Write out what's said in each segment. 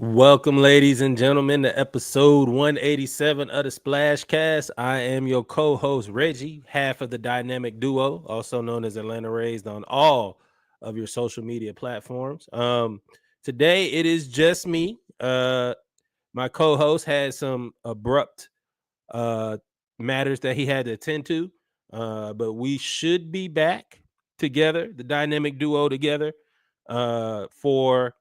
Welcome, ladies and gentlemen, to episode 187 of the Splash Cast. I am your co-host, Reggie, half of the dynamic duo, also known as Atlanta Raised on all of your social media platforms. Today, it is just me. My co-host had some abrupt uh, matters that he had to attend to, but we should be back together, the dynamic duo together, for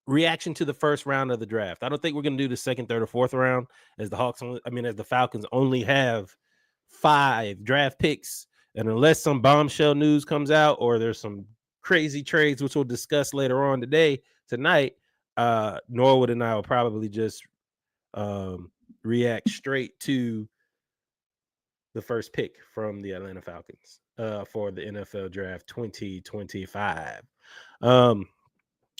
reaction to the first round of the draft. I don't think we're going to do the second, third, or fourth round, as as the Falcons only have 5 draft picks, and unless some bombshell news comes out or there's some crazy trades, which we'll discuss later on tonight, Norwood and I will probably just react straight to the first pick from the Atlanta Falcons for the NFL Draft 2025.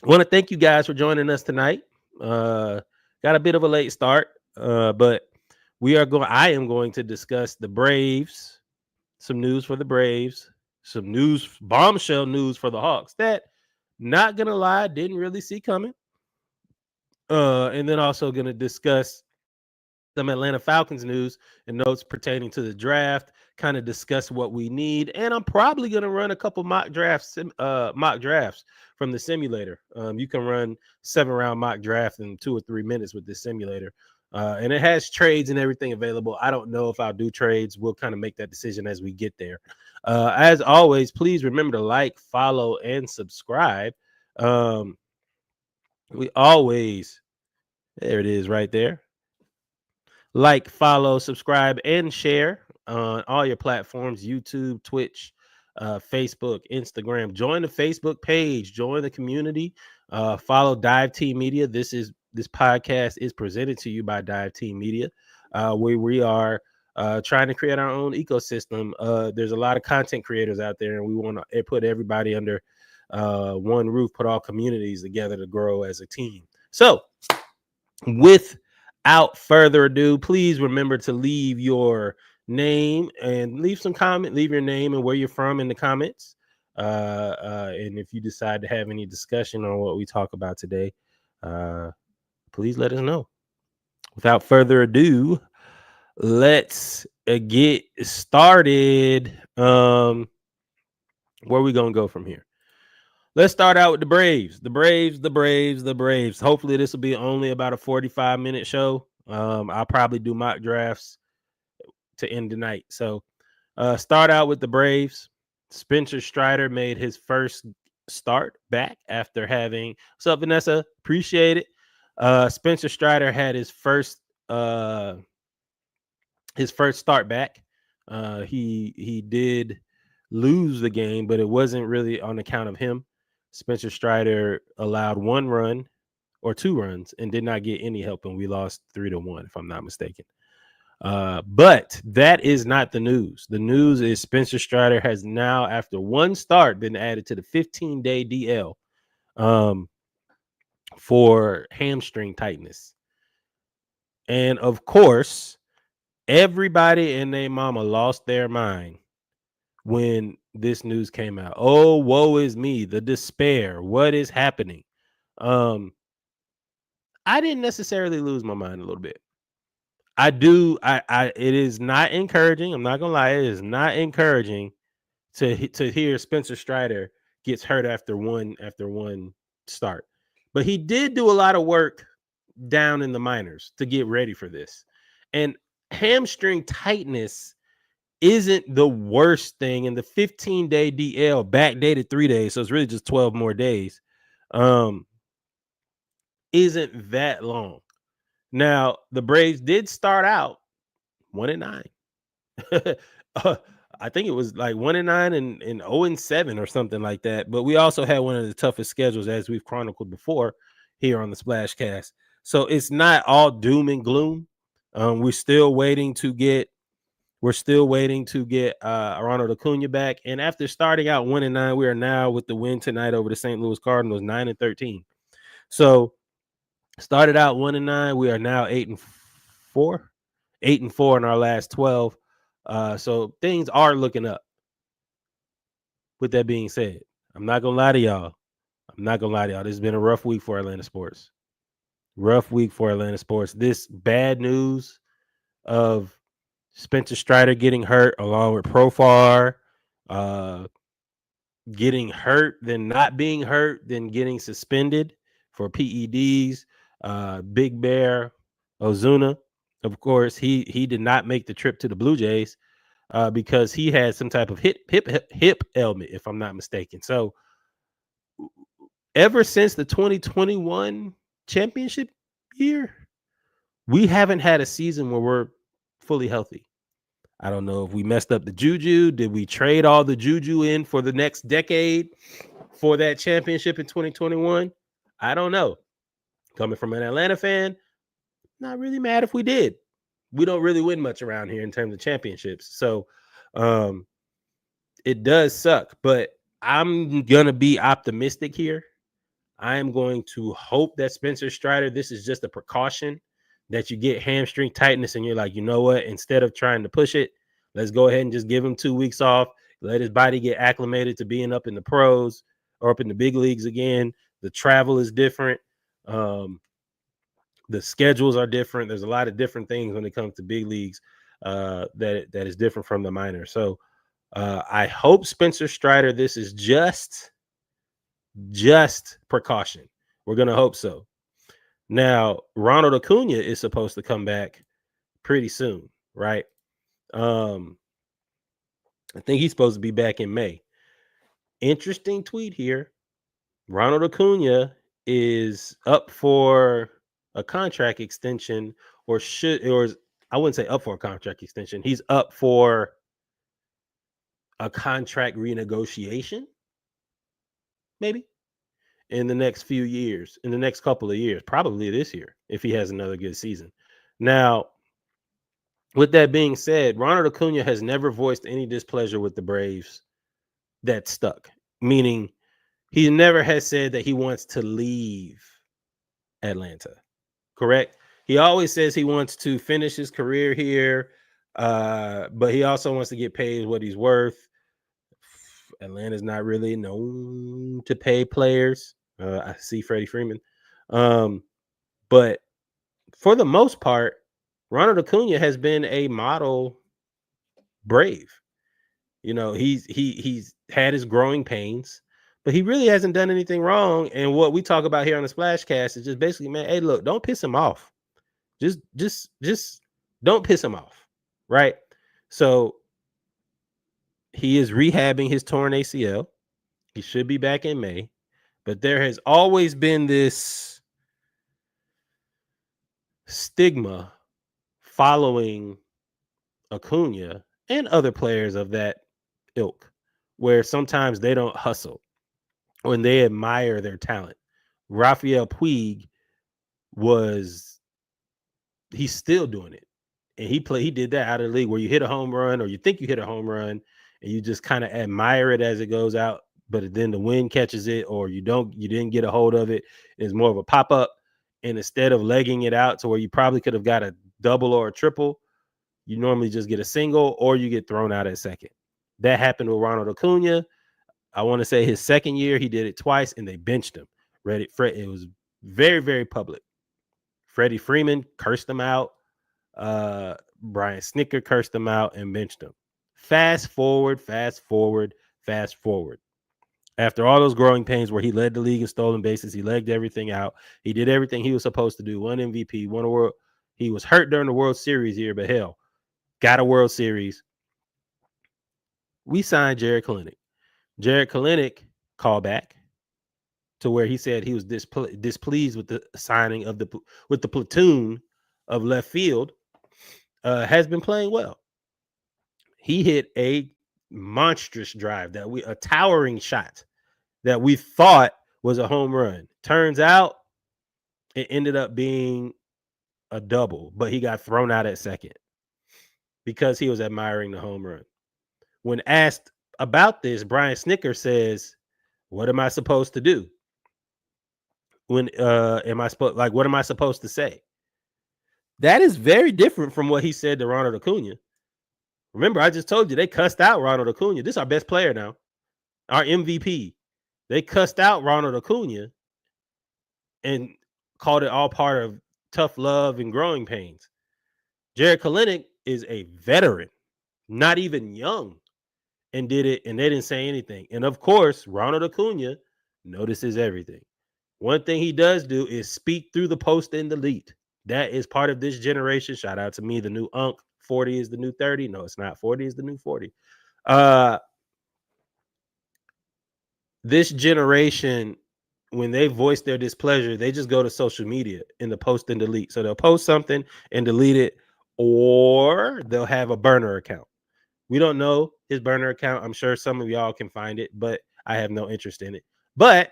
I want to thank you guys for joining us tonight. Got a bit of a late start, but I am going to discuss the Braves, some news for the Braves, some bombshell news for the Hawks that, not gonna lie, didn't really see coming. And then also going to discuss some Atlanta Falcons news and notes pertaining to the draft, kind of discuss what we need, and I'm probably going to run a couple mock drafts from the simulator. You can run 7-round mock draft in 2 or 3 minutes with this simulator, and it has trades and everything available. I don't know if I'll do trades. We'll kind of make that decision as we get there. As always, please remember to like, follow, and subscribe. We always There it is right there. Like, follow, subscribe, and share on all your platforms: YouTube, Twitch, Facebook, Instagram. Join the Facebook page, join the community, follow Dive Team Media. This podcast is presented to you by Dive Team Media, where we are trying to create our own ecosystem. There's a lot of content creators out there, and we want to put everybody under one roof, put all communities together to grow as a team. So, without further ado, please remember to leave your name and leave your name and where you're from in the comments. And if you decide to have any discussion on what we talk about today, please let us know. Without further ado, let's get started. Where are we going to go from here? Let's start out with the Braves. The Braves. Hopefully, this will be only about a 45-minute show. I'll probably do mock drafts to end the night. So, start out with the Braves. Spencer Strider made his first start back after having. What's up, Vanessa? Appreciate it. Spencer Strider had his first start back. He did lose the game, but it wasn't really on account of him. Spencer Strider allowed 1 run or 2 runs and did not get any help, and we lost 3-1, if I'm not mistaken. But that is not the news. The news is Spencer Strider has now, after 1 start, been added to the 15-day DL for hamstring tightness. And of course, everybody and their mama lost their mind when this news came out. Oh, woe is me, the despair. What is happening? I didn't necessarily lose my mind a little bit. It is not encouraging. I'm not gonna lie, it is not encouraging to hear Spencer Strider gets hurt after one start. But he did do a lot of work down in the minors to get ready for this. And hamstring tightness isn't the worst thing, and the 15-day DL backdated 3 days, so it's really just 12 more days. Isn't that long. Now, the Braves did start out 1-9. I think it was like 1-9 and 0-7 or something like that. But we also had one of the toughest schedules, as we've chronicled before here on the Splash Cast. So it's not all doom and gloom. We're still waiting to get Ronald Acuna back. And after starting out 1-9, we are now, with the win tonight over the St. Louis Cardinals, 9-13. So started out 1-9. We are now 8-4. 8-4 in our last 12. So things are looking up. With that being said, I'm not gonna lie to y'all. This has been a rough week for Atlanta sports. Rough week for Atlanta sports. This bad news of Spencer Strider getting hurt along with Profar, getting hurt, then not being hurt, then getting suspended for PEDs. Big Bear Ozuna, of course, he did not make the trip to the Blue Jays because he had some type of hip ailment, if I'm not mistaken. So ever since the 2021 championship year, we haven't had a season where we're fully healthy. I don't know if we messed up the juju. Did we trade all the juju in for the next decade for that championship in 2021? I don't know. Coming from an Atlanta fan, not really mad if we did. We don't really win much around here in terms of championships. So it does suck, but I'm going to be optimistic here. I am going to hope that Spencer Strider, this is just a precaution, that you get hamstring tightness and you're like, you know what, instead of trying to push it, let's go ahead and just give him 2 weeks off, let his body get acclimated to being up in the pros or up in the big leagues again. The travel is different. The schedules are different. There's a lot of different things when it comes to big leagues that is different from the minor. So I hope Spencer Strider, this is just precaution. We're going to hope so. Now, Ronald Acuna is supposed to come back pretty soon, right? I think he's supposed to be back in May. Interesting tweet here. Ronald Acuna is up for a contract extension, or I wouldn't say up for a contract extension. He's up for a contract renegotiation, maybe, in the next few years, in the next couple of years, probably this year, if he has another good season. Now, with that being said, Ronald Acuna has never voiced any displeasure with the Braves that stuck, meaning he never has said that he wants to leave Atlanta, correct? He always says he wants to finish his career here, but he also wants to get paid what he's worth. Atlanta's not really known to pay players. I see Freddie Freeman. But for the most part, Ronald Acuna has been a model Brave. You know, he's had his growing pains, but he really hasn't done anything wrong. And what we talk about here on the Splashcast is just basically, man, hey, look, don't piss him off. Just don't piss him off, right? So he is rehabbing his torn ACL. He should be back in May, but there has always been this stigma following Acuna and other players of that ilk, where sometimes they don't hustle when they admire their talent. Rafael Puig he's still doing it. And he did that out of the league where you hit a home run or you think you hit a home run and you just kind of admire it as it goes out, but then the wind catches it or you didn't get a hold of it. It's more of a pop-up. And instead of legging it out to where you probably could have got a double or a triple, you normally just get a single or you get thrown out at second. That happened with Ronald Acuna. I want to say his second year, he did it twice and they benched him. It was very, very public. Freddie Freeman cursed him out. Brian Snitker cursed him out and benched him. Fast forward. After all those growing pains where he led the league in stolen bases, he legged everything out. He did everything he was supposed to do. Won MVP, won a world. He was hurt during the World Series here, but hell, got a World Series. We signed Jared Kalenic. Jared Kalenic called back to where he said he was displeased with the signing of the platoon of left field. Has been playing well. He hit a monstrous drive a towering shot that we thought was a home run. Turns out it ended up being a double, but he got thrown out at second because he was admiring the home run. When asked about this, Brian Snitker says, "What am I supposed to do? What am I supposed to say?" That is very different from what he said to Ronald Acuna. Remember, I just told you they cussed out Ronald Acuna. This is our best player now, our MVP. They cussed out Ronald Acuna, and called it all part of tough love and growing pains. Jared Kalenic is a veteran, not even young, and did it, and they didn't say anything. And of course, Ronald Acuna notices everything. One thing he does do is speak through the post and delete. That is part of this generation. Shout out to me, the new Unk. 40 is the new 30. No, it's not. 40 is the new 40. This generation, when they voice their displeasure, they just go to social media in the post and delete. So they'll post something and delete it, or they'll have a burner account. We don't know his burner account. I'm sure some of y'all can find it, but I have no interest in it. But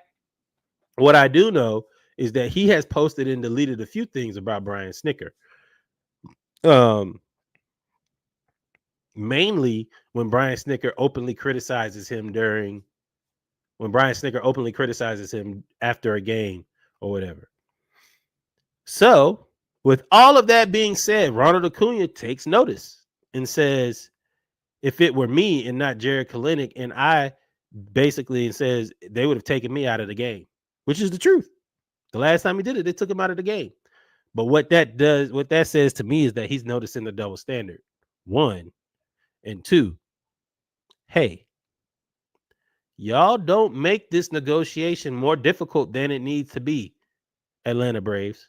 what I do know is that he has posted and deleted a few things about Brian Snicker. Mainly when Brian Snicker openly criticizes him after a game or whatever. So, with all of that being said, Ronald Acuna takes notice and says, if it were me and not Jared Kalenic, and I basically says they would have taken me out of the game, which is the truth. The last time he did it, they took him out of the game. But what that says to me is that he's noticing the double standard. One, and two, hey, y'all don't make this negotiation more difficult than it needs to be, Atlanta Braves.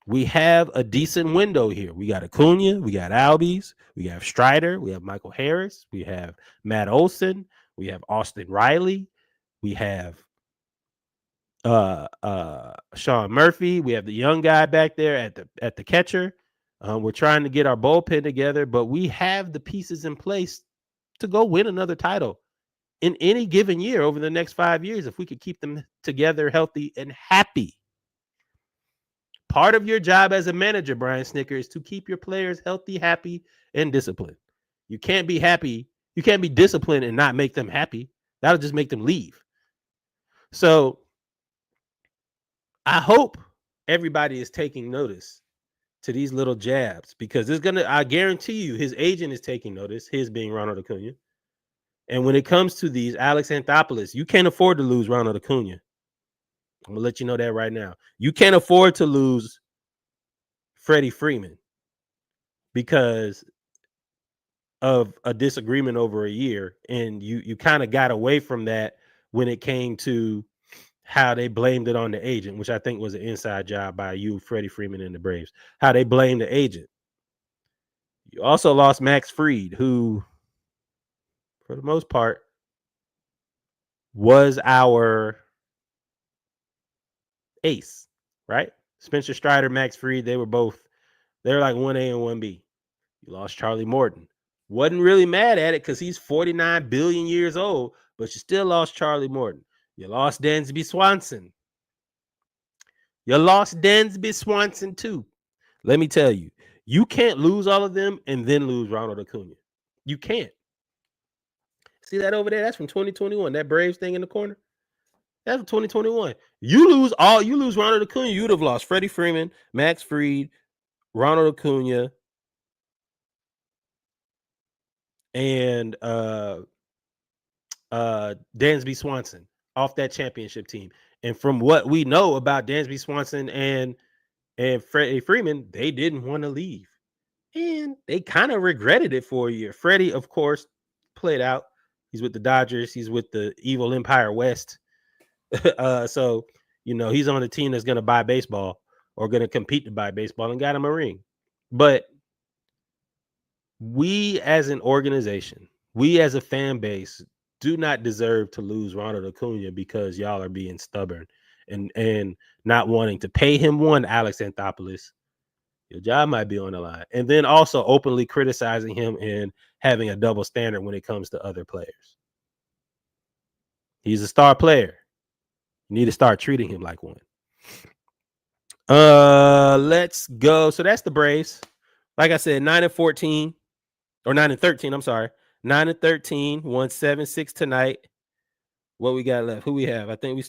We have a decent window here. We got Acuna, we got Albies, we have Strider, we have Michael Harris, we have Matt Olson, we have Austin Riley, we have Sean Murphy, we have the young guy back there at the catcher. We're trying to get our bullpen together, but we have the pieces in place to go win another title in any given year over the next 5 years if we could keep them together, healthy, and happy. Part of your job as a manager, Brian Snicker, is to keep your players healthy, happy, and disciplined. You can't be happy. You can't be disciplined and not make them happy. That'll just make them leave. So I hope everybody is taking notice to these little jabs, because I guarantee you his agent is taking notice, his being Ronald Acuna. And when it comes to these, Alex Anthopoulos, you can't afford to lose Ronald Acuna. I'm going to let you know that right now. You can't afford to lose Freddie Freeman because of a disagreement over a year. And you kind of got away from that when it came to how they blamed it on the agent, which I think was an inside job by you, Freddie Freeman, and the Braves. How they blamed the agent. You also lost Max Fried, who, for the most part, was our ace, right? Spencer Strider, Max Fried, they were like 1A and 1B. You lost Charlie Morton. Wasn't really mad at it because he's 49 billion years old, but you still lost Charlie Morton. You lost Dansby Swanson. Too. Let me tell you, you can't lose all of them and then lose Ronald Acuna. You can't. See that over there? That's from 2021. That Braves thing in the corner. That's from 2021. You lose Ronald Acuna, you would have lost Freddie Freeman, Max Fried, Ronald Acuna, and Dansby Swanson off that championship team. And from what we know about Dansby Swanson and Freddie Freeman, they didn't want to leave. And they kind of regretted it for a year. Freddie, of course, played out. He's with the Dodgers. He's with the evil Empire West. So, he's on a team that's going to buy baseball or going to compete to buy baseball and got him a ring. But we as an organization, we as a fan base do not deserve to lose Ronald Acuna because y'all are being stubborn and not wanting to pay him one, Alex Anthopoulos. Your job might be on the line. And then also openly criticizing him and having a double standard when it comes to other players. He's a star player. You need to start treating him like one. Let's go. So that's the Braves. Like I said, 9-14 or 9-13. I'm sorry. 9-13, won 7-6 tonight. What we got left? Who we have? I think we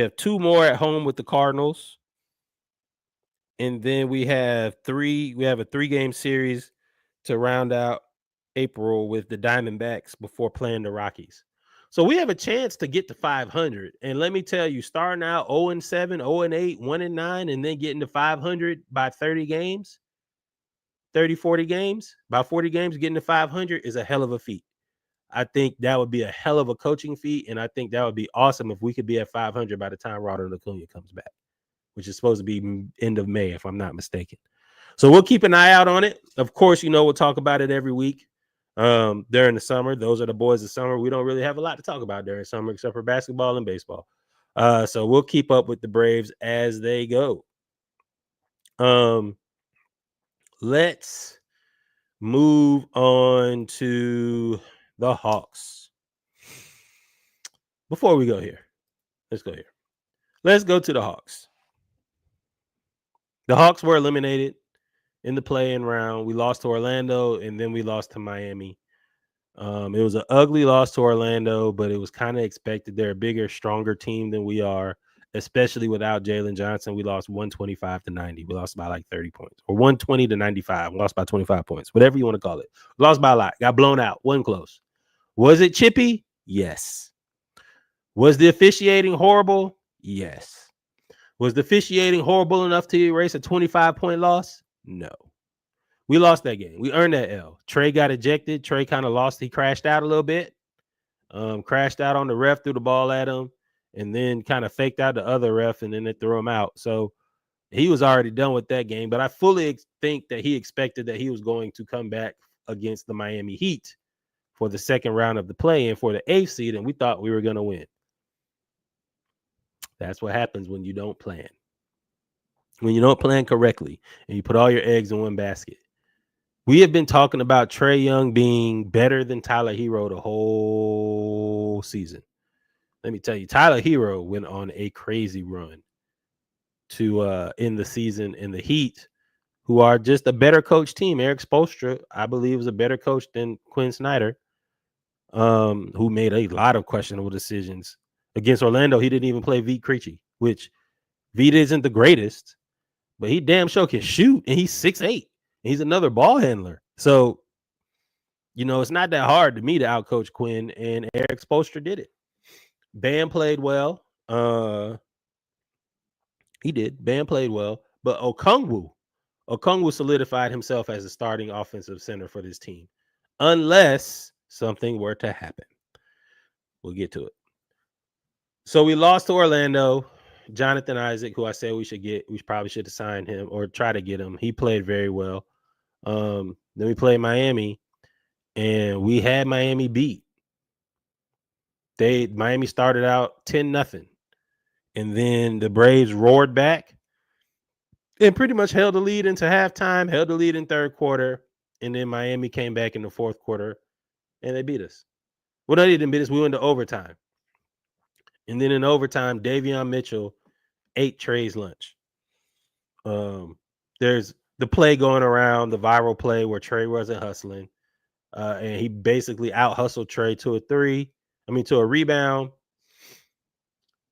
have two more at home with the Cardinals. And then we have a 3-game series to round out April with the Diamondbacks before playing the Rockies. So we have a chance to get to 500. And let me tell you, starting out 0-7, 0-8, 1-9, and then getting to 500 by 30 games, 30, 40 games, by 40 games, getting to 500 is a hell of a feat. I think that would be a hell of a coaching feat. And I think that would be awesome if we could be at 500 by the time Ronald Acuna comes back, which is supposed to be end of May, if I'm not mistaken. So we'll keep an eye out on it. Of course, we'll talk about it every week during the summer. Those are the boys of summer. We don't really have a lot to talk about during summer except for basketball and baseball. So we'll keep up with the Braves as they go. Let's move on to the Hawks. Before we go here, let's go here. Let's go to the Hawks. The Hawks were eliminated in the play-in round. We lost to Orlando, and then we lost to Miami. It was an ugly loss to Orlando, but it was kind of expected. They're a bigger, stronger team than we are, especially without Jalen Johnson. We lost 125-90. We lost by like 30 points, or 120-95. We lost by 25 points, whatever you want to call it. We lost by a lot. Got blown out. Wasn't close. Was it chippy? Yes. Was the officiating horrible? Yes. Was the officiating horrible enough to erase a 25-point loss? No. We lost that game. We earned that L. Trey got ejected. Trey kind of lost. He crashed out a little bit. Crashed out on the ref, threw the ball at him, and then kind of faked out the other ref, and then they threw him out. So he was already done with that game. But I fully think that he expected that he was going to come back against the Miami Heat for the second round of the play-in for the 8th seed, and we thought we were going to win. That's what happens when you don't plan. When you don't plan correctly and you put all your eggs in one basket. We have been talking about Trae Young being better than Tyler Hero the whole season. Let me tell you, Tyler Hero went on a crazy run to end the season in the Heat, who are just a better coach team. Eric Spoelstra, I believe, is a better coach than Quinn Snyder, who made a lot of questionable decisions. Against Orlando, he didn't even play Vit Krejci, which Vit isn't the greatest, but he damn sure can shoot, and he's 6'8". He's another ball handler. So, it's not that hard to me to outcoach Quinn, and Eric Spoelstra did it. Bam played well. He did. Bam played well. But Okongwu solidified himself as a starting offensive center for this team, unless something were to happen. We'll get to it. So we lost to Orlando. Jonathan Isaac, who I said we probably should have signed him or try to get him. He played very well. Then we played Miami, and we had Miami beat. Miami started out 10-0, and then the Braves roared back and pretty much held the lead into halftime, held the lead in third quarter, and then Miami came back in the fourth quarter, and they beat us. Well, they didn't beat us. We went to overtime. And then in overtime, Davion Mitchell ate Trey's lunch. There's the play going around, the viral play where Trey wasn't hustling. And he basically out-hustled Trey to a rebound.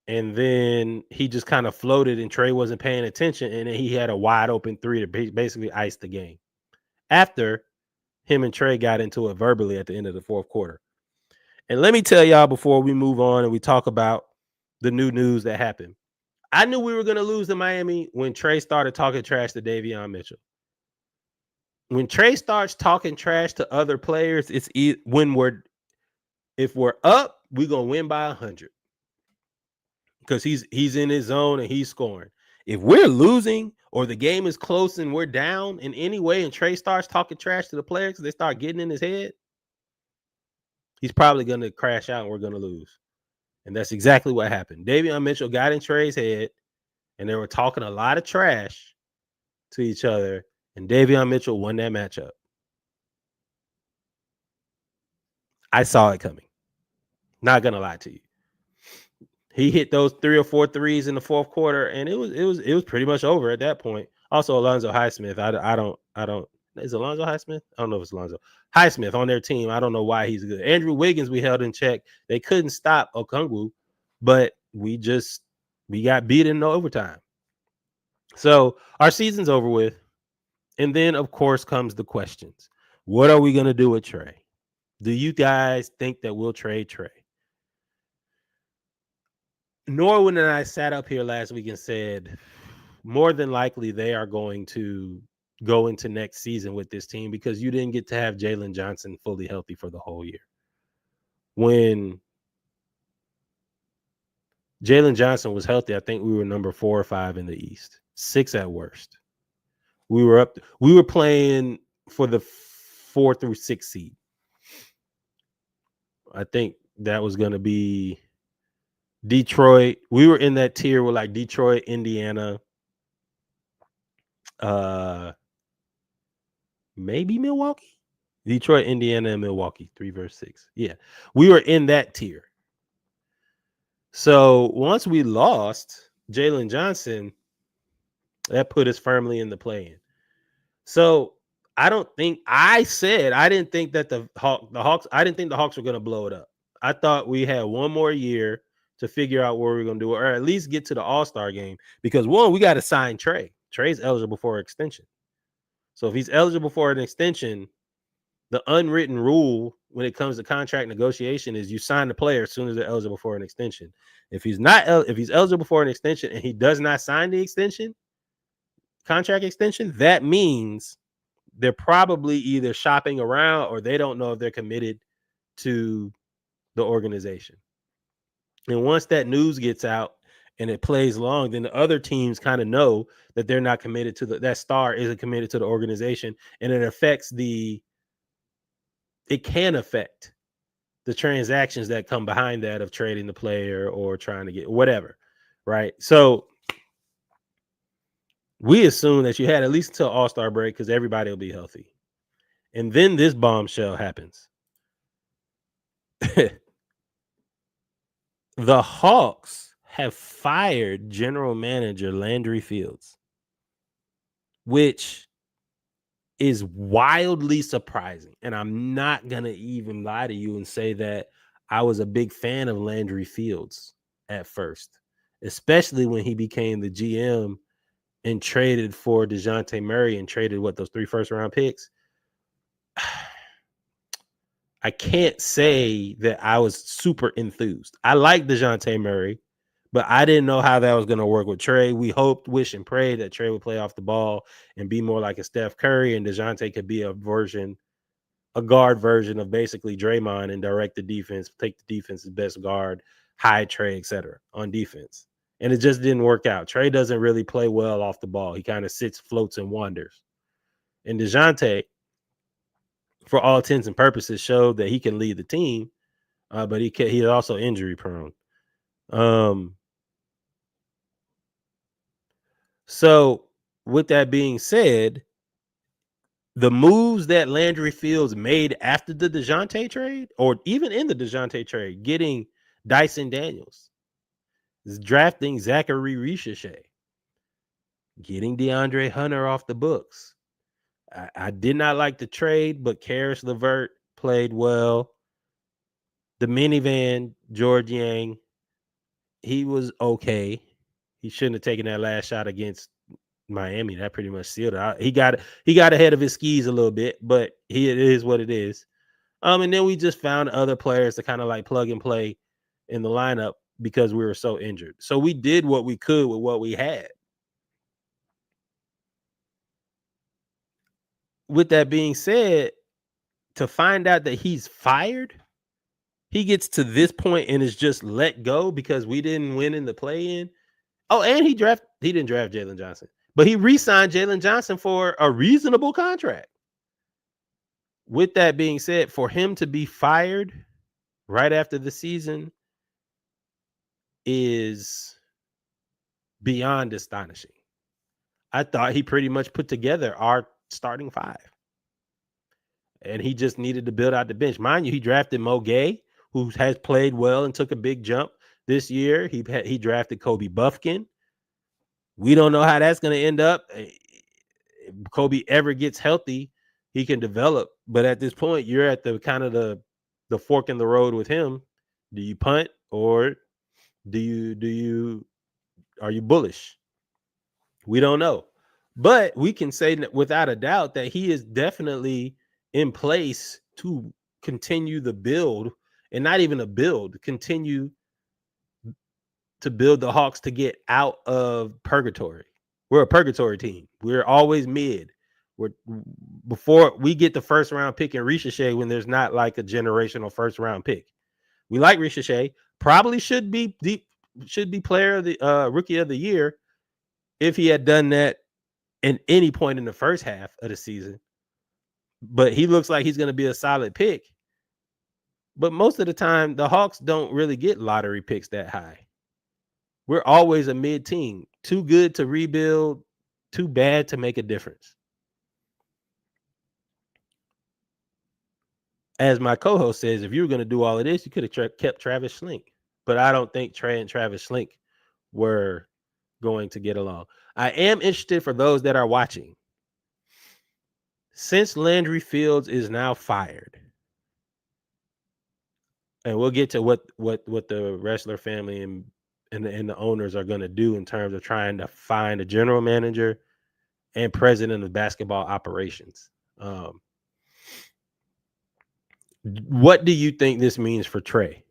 And then he just kind of floated and Trey wasn't paying attention. And then he had a wide open three to basically ice the game. After him and Trey got into it verbally at the end of the fourth quarter. And let me tell y'all before we move on and we talk about the new news that happened. I knew we were going to lose to Miami when Trey started talking trash to Davion Mitchell. When Trey starts talking trash to other players, if we're up, we're going to win by 100. Because he's in his zone and he's scoring. If we're losing or the game is close and we're down in any way and Trey starts talking trash to the players because they start getting in his head, he's probably going to crash out and we're going to lose. And that's exactly what happened. Davion Mitchell got in Trey's head, and they were talking a lot of trash to each other, and Davion Mitchell won that matchup. I saw it coming. Not going to lie to you. He hit those 3 or 4 threes in the fourth quarter, and it was pretty much over at that point. Also, Alonzo Highsmith. I don't. Is Alonzo Highsmith? I don't know if it's Alonzo Highsmith on their team. I don't know why he's good. Andrew Wiggins, we held in check. They couldn't stop Okongwu, but we got beat in overtime. So our season's over with. And then, of course, comes the questions. What are we going to do with Trey? Do you guys think that we'll trade Trey? Norwood and I sat up here last week and said, more than likely they are going to go into next season with this team because you didn't get to have Jalen Johnson fully healthy for the whole year. When Jalen Johnson was healthy, I think we were number 4 or 5 in the East, 6 at worst. We were playing for the 4 through 6 seed. I think that was going to be Detroit. We were in that tier with like Detroit, Indiana, maybe Milwaukee. Detroit, Indiana, and Milwaukee, 3 versus 6. Yeah, we were in that tier. So once we lost Jalen Johnson, that put us firmly in the play-in. So I didn't think that the Hawks, I didn't think the Hawks were going to blow it up. I thought we had one more year to figure out what we were going to do, or at least get to the All-Star game. Because one, we got to sign Trey. Trey's eligible for an extension. So if he's eligible for an extension, the unwritten rule when it comes to contract negotiation is you sign the player as soon as they're eligible for an extension. If he's eligible for an extension and he does not sign the contract extension, that means they're probably either shopping around or they don't know if they're committed to the organization. And once that news gets out and it plays long, then the other teams kind of know that they're not committed to that star isn't committed to the organization, and it can affect the transactions that come behind that of trading the player or trying to get whatever, right? So we assume that you had at least until All-Star break because everybody will be healthy. And then this bombshell happens. The Hawks have fired general manager Landry Fields, which is wildly surprising. And I'm not going to even lie to you and say that I was a big fan of Landry Fields at first, especially when he became the GM and traded for DeJounte Murray and traded those 3 first-round picks. I can't say that I was super enthused. I like DeJounte Murray, but I didn't know how that was going to work with Trey. We hoped, wish, and prayed that Trey would play off the ball and be more like a Steph Curry, and DeJounte could be a guard version of basically Draymond and direct the defense, take the defense's best guard, hide Trey, etc. on defense. And it just didn't work out. Trey doesn't really play well off the ball. He kind of sits, floats, and wanders. And DeJounte, for all intents and purposes, showed that he can lead the team, but he's also injury prone. So with that being said, the moves that Landry Fields made after the DeJounte trade, or even in the DeJounte trade, getting Dyson Daniels, drafting Zachary Richichet, getting DeAndre Hunter off the books. I did not like the trade, but Karis LeVert played well. The minivan, George Yang, he was okay. He shouldn't have taken that last shot against Miami. That pretty much sealed it. He got ahead of his skis a little bit, but it is what it is. And then we just found other players to kind of like plug and play in the lineup because we were so injured. So we did what we could with what we had. With that being said, to find out that he's fired, he gets to this point and is just let go because we didn't win in the play-in. Oh, and he didn't draft Jalen Johnson, but he re-signed Jalen Johnson for a reasonable contract. With that being said, for him to be fired right after the season is beyond astonishing. I thought he pretty much put together our starting 5. And he just needed to build out the bench. Mind you, he drafted Mo Gay, who has played well and took a big jump this year. He drafted Kobe Buffkin. We don't know how that's going to end up. If Kobe ever gets healthy, he can develop. But at this point, you're at the kind of the fork in the road with him. Do you punt or are you bullish? We don't know. But we can say without a doubt that he is definitely in place to continue the build, and not even a build, continue to build the Hawks to get out of purgatory. We're a purgatory team. We're always mid. We're before we get the first round pick in Ricochet when there's not like a generational first round pick. We like Ricochet. Probably should be player of the rookie of the year if he had done that in any point in the first half of the season. But he looks like he's going to be a solid pick. But most of the time, the Hawks don't really get lottery picks that high. We're always a mid team. Too good to rebuild, too bad to make a difference. As my co-host says, if you were going to do all of this, you could have kept Travis Schlink. But I don't think Trey and Travis Schlink were going to get along. I am interested for those that are watching. Since Landry Fields is now fired, and we'll get to what the wrestler family and the owners are going to do in terms of trying to find a general manager and president of basketball operations. What do you think this means for Trey?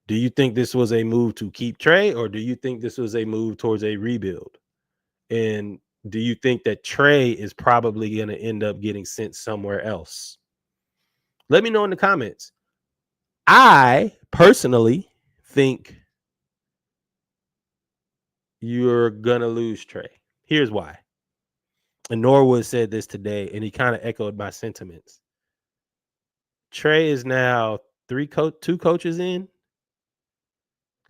Do you think this was a move to keep Trey, or do you think this was a move towards a rebuild? And do you think that Trey is probably going to end up getting sent somewhere else? Let me know in the comments. I personally think you're going to lose Trey. Here's why. And Norwood said this today, and he kind of echoed my sentiments. Trey is now two coaches in.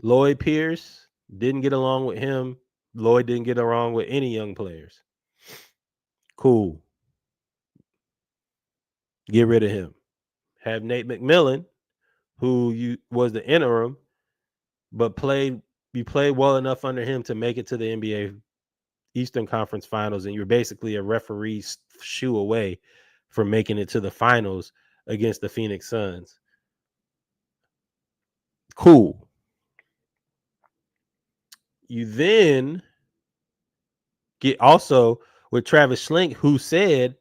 Lloyd Pierce didn't get along with him. Lloyd didn't get along with any young players. Cool. Get rid of him. Have Nate McMillan, who was the interim, but you played well enough under him to make it to the NBA Eastern Conference Finals, and you're basically a referee's shoe away from making it to the finals against the Phoenix Suns. Cool. You then get also with Travis Schlink, who said,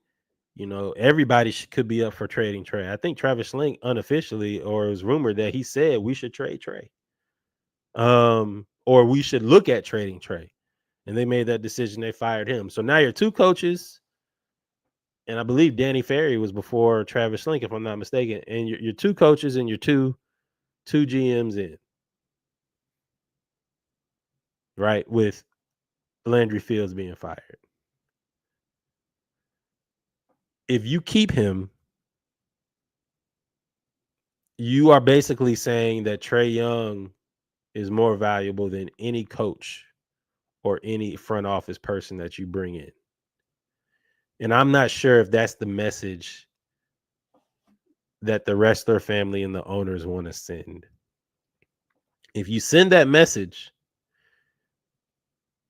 everybody could be up for trading Trey. I think Travis Schlink unofficially, or it was rumored that he said we should trade Trey. Or we should look at trading Trey. And they made that decision. They fired him. So now you're two coaches. And I believe Danny Ferry was before Travis Schlink, if I'm not mistaken. And you're two coaches and you're two GMs in. Right? With Landry Fields being fired. If you keep him, you are basically saying that Trey Young is more valuable than any coach or any front office person that you bring in. And I'm not sure if that's the message that the wrestler family and the owners want to send. If you send that message,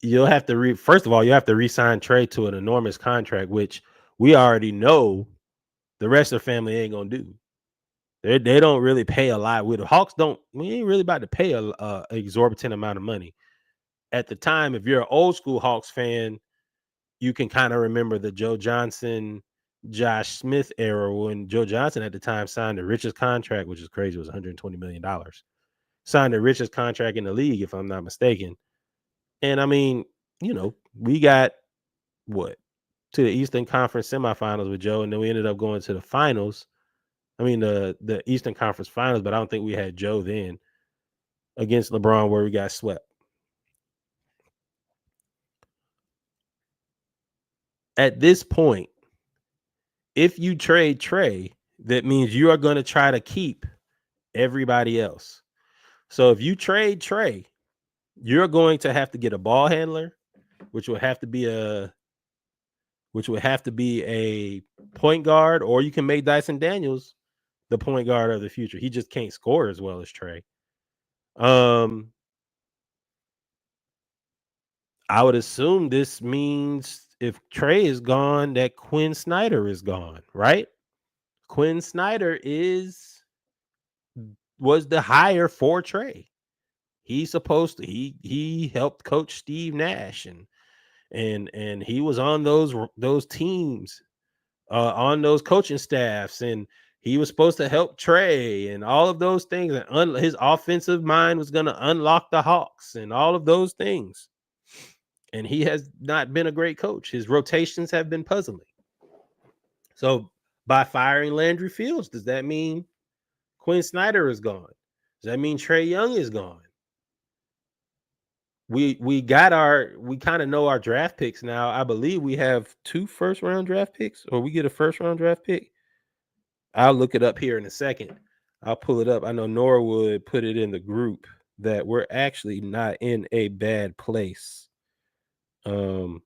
you'll have to first of all, you have to re-sign Trey to an enormous contract, which we already know the wrestler family ain't gonna do. They don't really pay a lot. With the Hawks, we ain't really about to pay a exorbitant amount of money. At the time, if you're an old school Hawks fan, you can kind of remember the Joe Johnson, Josh Smith era when Joe Johnson at the time signed the richest contract, which is crazy. It was $120 million. Signed the richest contract in the league, if I'm not mistaken. And I mean, we got to the Eastern Conference semifinals with Joe, and then we ended up going to the finals. I mean, the Eastern Conference finals, but I don't think we had Joe then against LeBron where we got swept. At this point, if you trade Trey, that means you are going to try to keep everybody else. So if you trade Trey, you're going to have to get a ball handler, which would have to be a point guard, or you can make Dyson Daniels the point guard of the future. He just can't score as well as Trey. I would assume this means if Trey is gone, that Quinn Snyder is gone, right? Quinn Snyder was the hire for Trey. He's supposed to. He helped coach Steve Nash, and he was on those teams, on those coaching staffs, and he was supposed to help Trey and all of those things. And his offensive mind was going to unlock the Hawks and all of those things. And he has not been a great coach. His rotations have been puzzling. So by firing Landry Fields, does that mean Quinn Snyder is gone? Does that mean Trae Young is gone? We kind of know our draft picks now. I believe we have 2 first-round draft picks, or we get a first-round draft pick. I'll look it up here in a second. I'll pull it up. I know Norwood put it in the group that we're actually not in a bad place. We're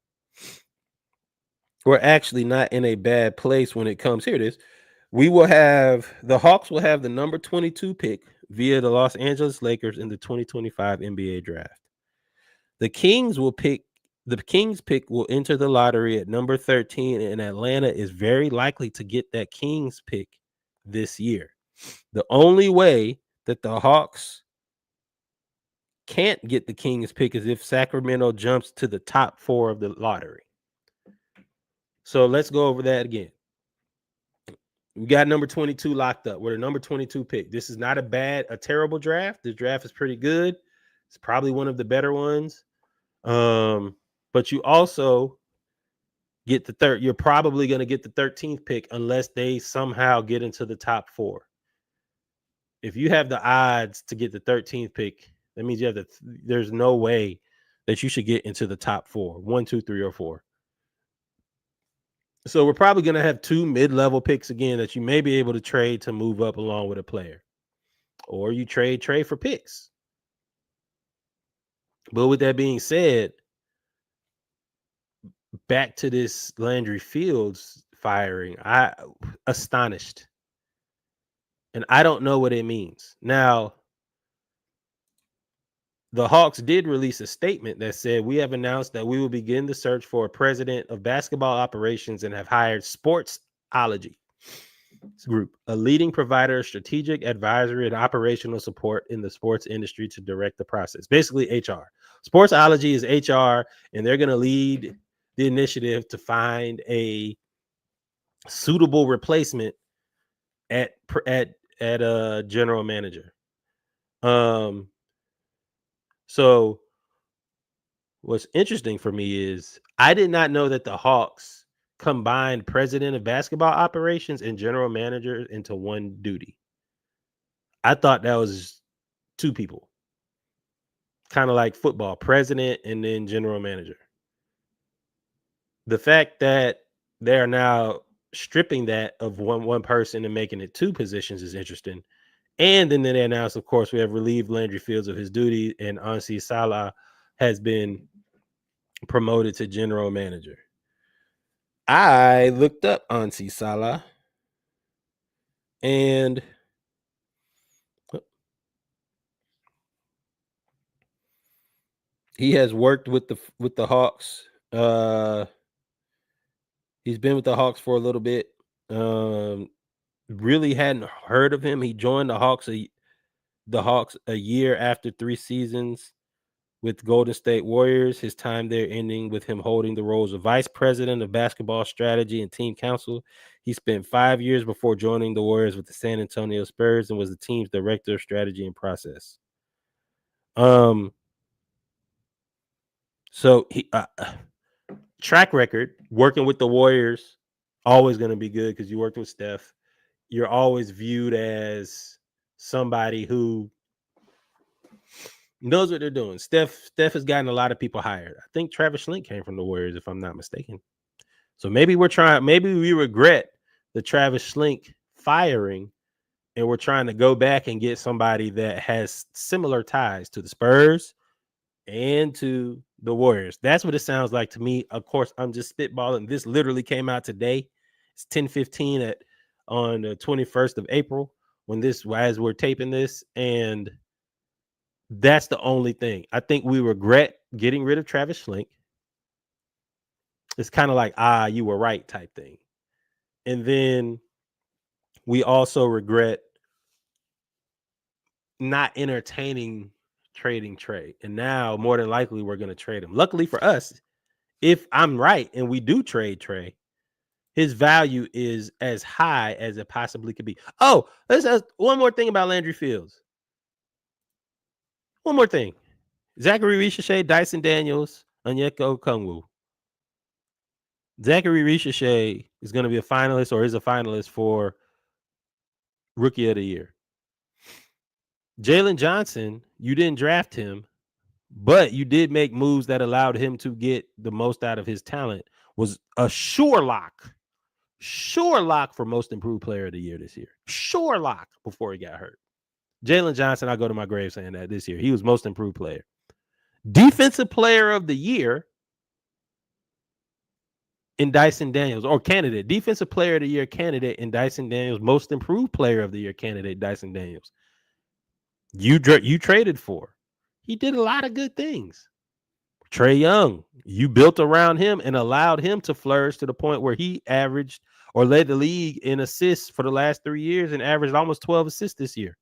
actually not in a bad place when it comes. Here it is. The Hawks will have the number 22 pick via the Los Angeles Lakers in the 2025 NBA draft. The Kings pick will enter the lottery at number 13, and Atlanta is very likely to get that Kings pick this year. The only way that the Hawks can't get the Kings pick is if Sacramento jumps to the top 4 of the lottery. So let's go over that again. We got number 22 locked up. We're the number 22 pick. This is not a terrible draft. The draft is pretty good. It's probably one of the better ones. But you also get the third. You're probably going to get the 13th pick unless they somehow get into the top 4. If you have the odds to get the 13th pick, that means there's no way that you should get into the top 4, 1, 2, 3, or 4. So we're probably going to have 2 mid-level picks again that you may be able to trade to move up along with a player, or you trade for picks. But with that being said, back to this Landry Fields firing, I astonished. And I don't know what it means. Now, the Hawks did release a statement that said, we have announced that we will begin the search for a president of basketball operations and have hired Sportsology Group, a leading provider of strategic advisory and operational support in the sports industry, to direct the process. Basically, HR. Sportsology is HR, and they're going to lead the initiative to find a suitable replacement at a general manager. So what's interesting for me is I did not know that the Hawks combined president of basketball operations and general manager into one duty. I thought that was 2 people, kind of like football, president and then general manager. The fact that they're now stripping that of one person and making it 2 positions is interesting. And then they announced, of course, we have relieved Landry Fields of his duty, and Ansi Salah has been promoted to general manager. I looked up Ansi Salah, and he has worked with the Hawks. He's been with the Hawks for a little bit. Really hadn't heard of him. He joined the Hawks a year after 3 seasons with Golden State Warriors, his time there ending with him holding the roles of vice president of basketball strategy and team council. He spent 5 years before joining the Warriors with the San Antonio Spurs and was the team's director of strategy and process. So he track record working with the Warriors, always going to be good because you worked with Steph. You're always viewed as somebody who knows what they're doing. Steph has gotten a lot of people hired. I think Travis Schlink came from the Warriors, if I'm not mistaken. So maybe we regret the Travis Schlink firing, and we're trying to go back and get somebody that has similar ties to the Spurs and to the Warriors. That's what it sounds like to me. Of course, I'm just spitballing. This literally came out today. It's 10:15 on the 21st of April as we're taping this, and that's the only thing. I think we regret getting rid of Travis Schlink. It's kind of like, you were right type thing. And then we also regret not entertaining trading Trey. And now, more than likely, we're going to trade him. Luckily for us, if I'm right and we do trade Trey, his value is as high as it possibly could be. Oh, let's ask one more thing about Landry Fields. One more thing. Zachary Ricochet, Dyson Daniels, Onyeka Okongwu. Zachary Ricochet is going to be a finalist or is a finalist for Rookie of the Year. Jalen Johnson, you didn't draft him, but you did make moves that allowed him to get the most out of his talent. Was a sure lock for most improved player of the year this year. Sure lock before he got hurt. Jalen Johnson, I go to my grave saying that this year. He was most improved player. Defensive player of the year in Dyson Daniels, or candidate. Defensive player of the year candidate in Dyson Daniels. Most improved player of the year candidate, Dyson Daniels. You traded for. He did a lot of good things. Trae Young, you built around him and allowed him to flourish to the point where he averaged or led the league in assists for the last 3 years and averaged almost 12 assists this year.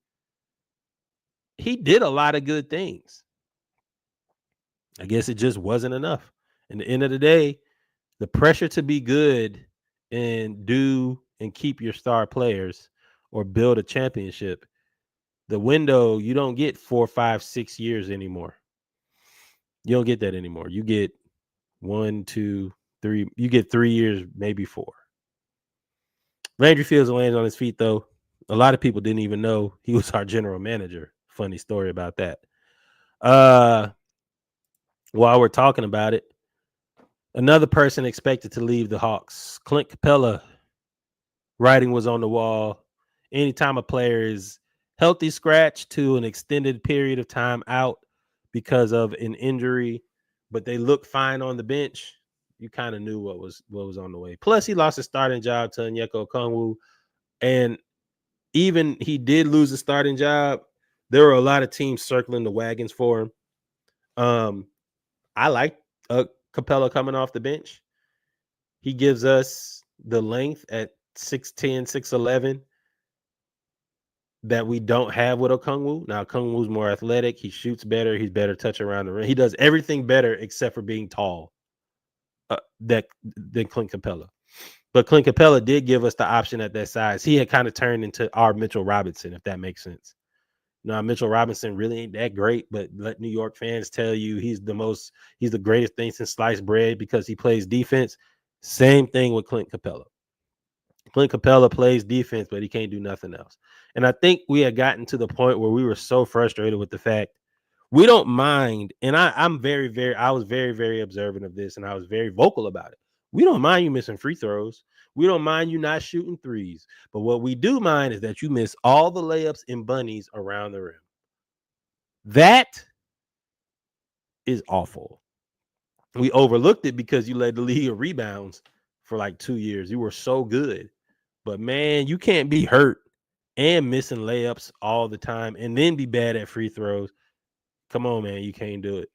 He did a lot of good things. I guess it just wasn't enough. At the end of the day, the pressure to be good and do and keep your star players or build a championship, the window, you don't get 4, 5, 6 years anymore. You don't get that anymore. You get 1, 2, 3. You get 3 years, maybe 4. Landry Fields lands on his feet, though. A lot of people didn't even know he was our general manager. Funny story about that. While we're talking about it, another person expected to leave the Hawks, Clint Capella. Writing was on the wall. Anytime a player is healthy scratch to an extended period of time out because of an injury, but they look fine on the bench, you kind of knew what was on the way. Plus, he lost his starting job to Onyeka Okongwu, and even he did lose a starting job. There were a lot of teams circling the wagons for him. I like Capella coming off the bench. He gives us the length at 6'10", 6'11" that we don't have with Okongwu. Now, Okongwu's more athletic. He shoots better. He's better touch around the rim. He does everything better except for being tall than Clint Capella. But Clint Capella did give us the option at that size. He had kind of turned into our Mitchell Robinson, if that makes sense. Now, Mitchell Robinson really ain't that great, but let New York fans tell you he's the greatest thing since sliced bread because he plays defense. Same thing with Clint Capella. Clint Capella plays defense, but he can't do nothing else. And I think we had gotten to the point where we were so frustrated with the fact we don't mind. And I was very, very observant of this, and I was very vocal about it. We don't mind you missing free throws. We don't mind you not shooting threes. But what we do mind is that you miss all the layups and bunnies around the rim. That is awful. We overlooked it because you led the league in rebounds for like 2 years. You were so good. But, man, you can't be hurt and missing layups all the time and then be bad at free throws. Come on, man. You can't do it.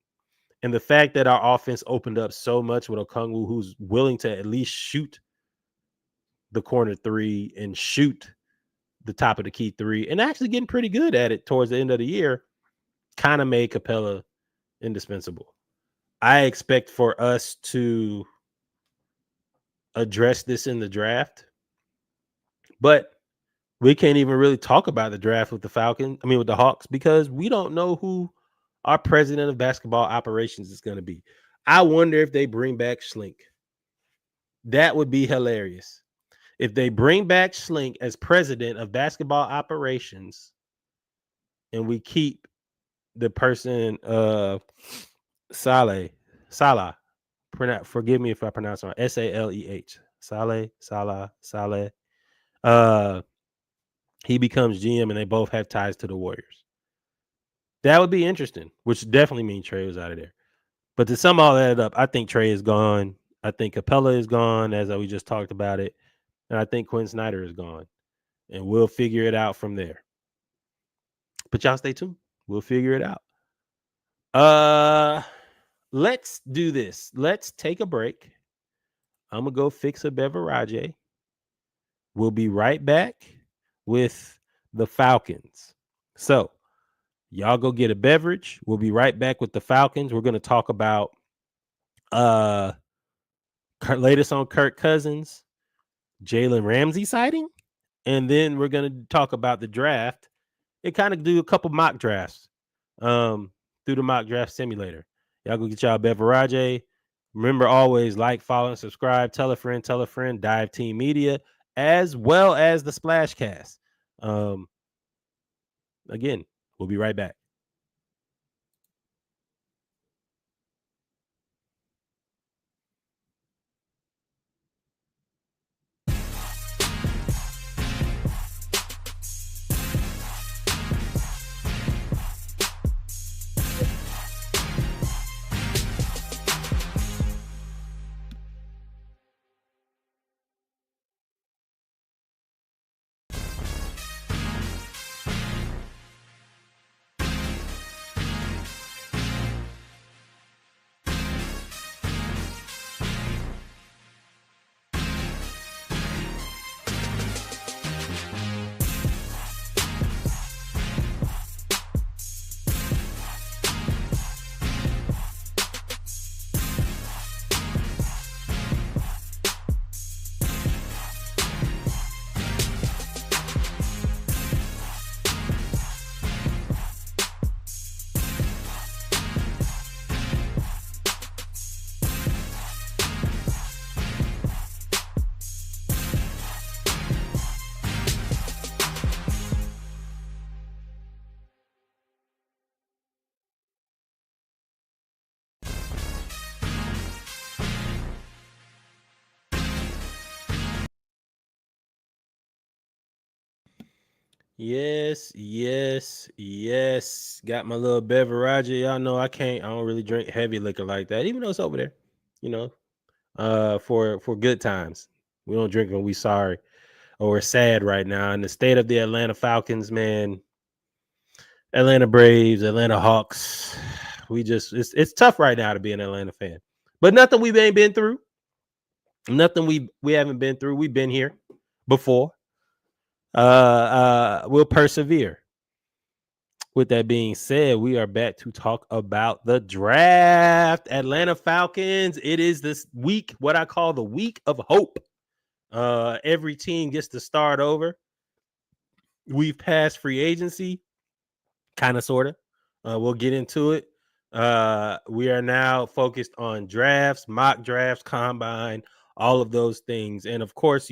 And the fact that our offense opened up so much with Okongwu, who's willing to at least shoot the corner three and shoot the top of the key three and actually getting pretty good at it towards the end of the year, kind of made Capella indispensable. I expect for us to address this in the draft, but we can't even really talk about the draft with the Hawks, because we don't know who our president of basketball operations is going to be. I wonder if they bring back Schlink. That would be hilarious. If they bring back Schlink as president of basketball operations and we keep the person, Salah, forgive me if I pronounce it wrong, Saleh, Saleh. He becomes GM and they both have ties to the Warriors. That would be interesting, which definitely means Trae was out of there. But to sum all that up, I think Trae is gone. I think Capella is gone, as we just talked about it. And I think Quinn Snyder is gone. And we'll figure it out from there. But y'all stay tuned. We'll figure it out. Let's do this. Let's take a break. I'm going to go fix a beverage. We'll be right back with the Falcons. So, y'all go get a beverage. We'll be right back with the Falcons. We're going to talk about latest on Kirk Cousins. Jalen Ramsey sighting, and then we're gonna talk about the draft and kind of do a couple mock drafts through the mock draft simulator. Y'all go get y'all beverage. Remember, always like, follow, and subscribe. Tell a friend, Dive Team Media, as well as the Splashcast. Again, we'll be right back. Yes, yes, yes. Got my little beverage. Y'all know I don't really drink heavy liquor like that, even though it's over there, you know, for good times. We don't drink when we sorry or we're sad right now. In the state of the Atlanta Falcons, man, Atlanta Braves, Atlanta Hawks. It's tough right now to be an Atlanta fan. But nothing we ain't been through. Nothing we haven't been through. We've been here before. We'll persevere. With that being said, we are back to talk about the draft. Atlanta Falcons. It is this week, what I call the week of hope. Every team gets to start over. We've passed free agency, kind of, sort of. We'll get into it. We are now focused on drafts, mock drafts, combine, all of those things. And of course,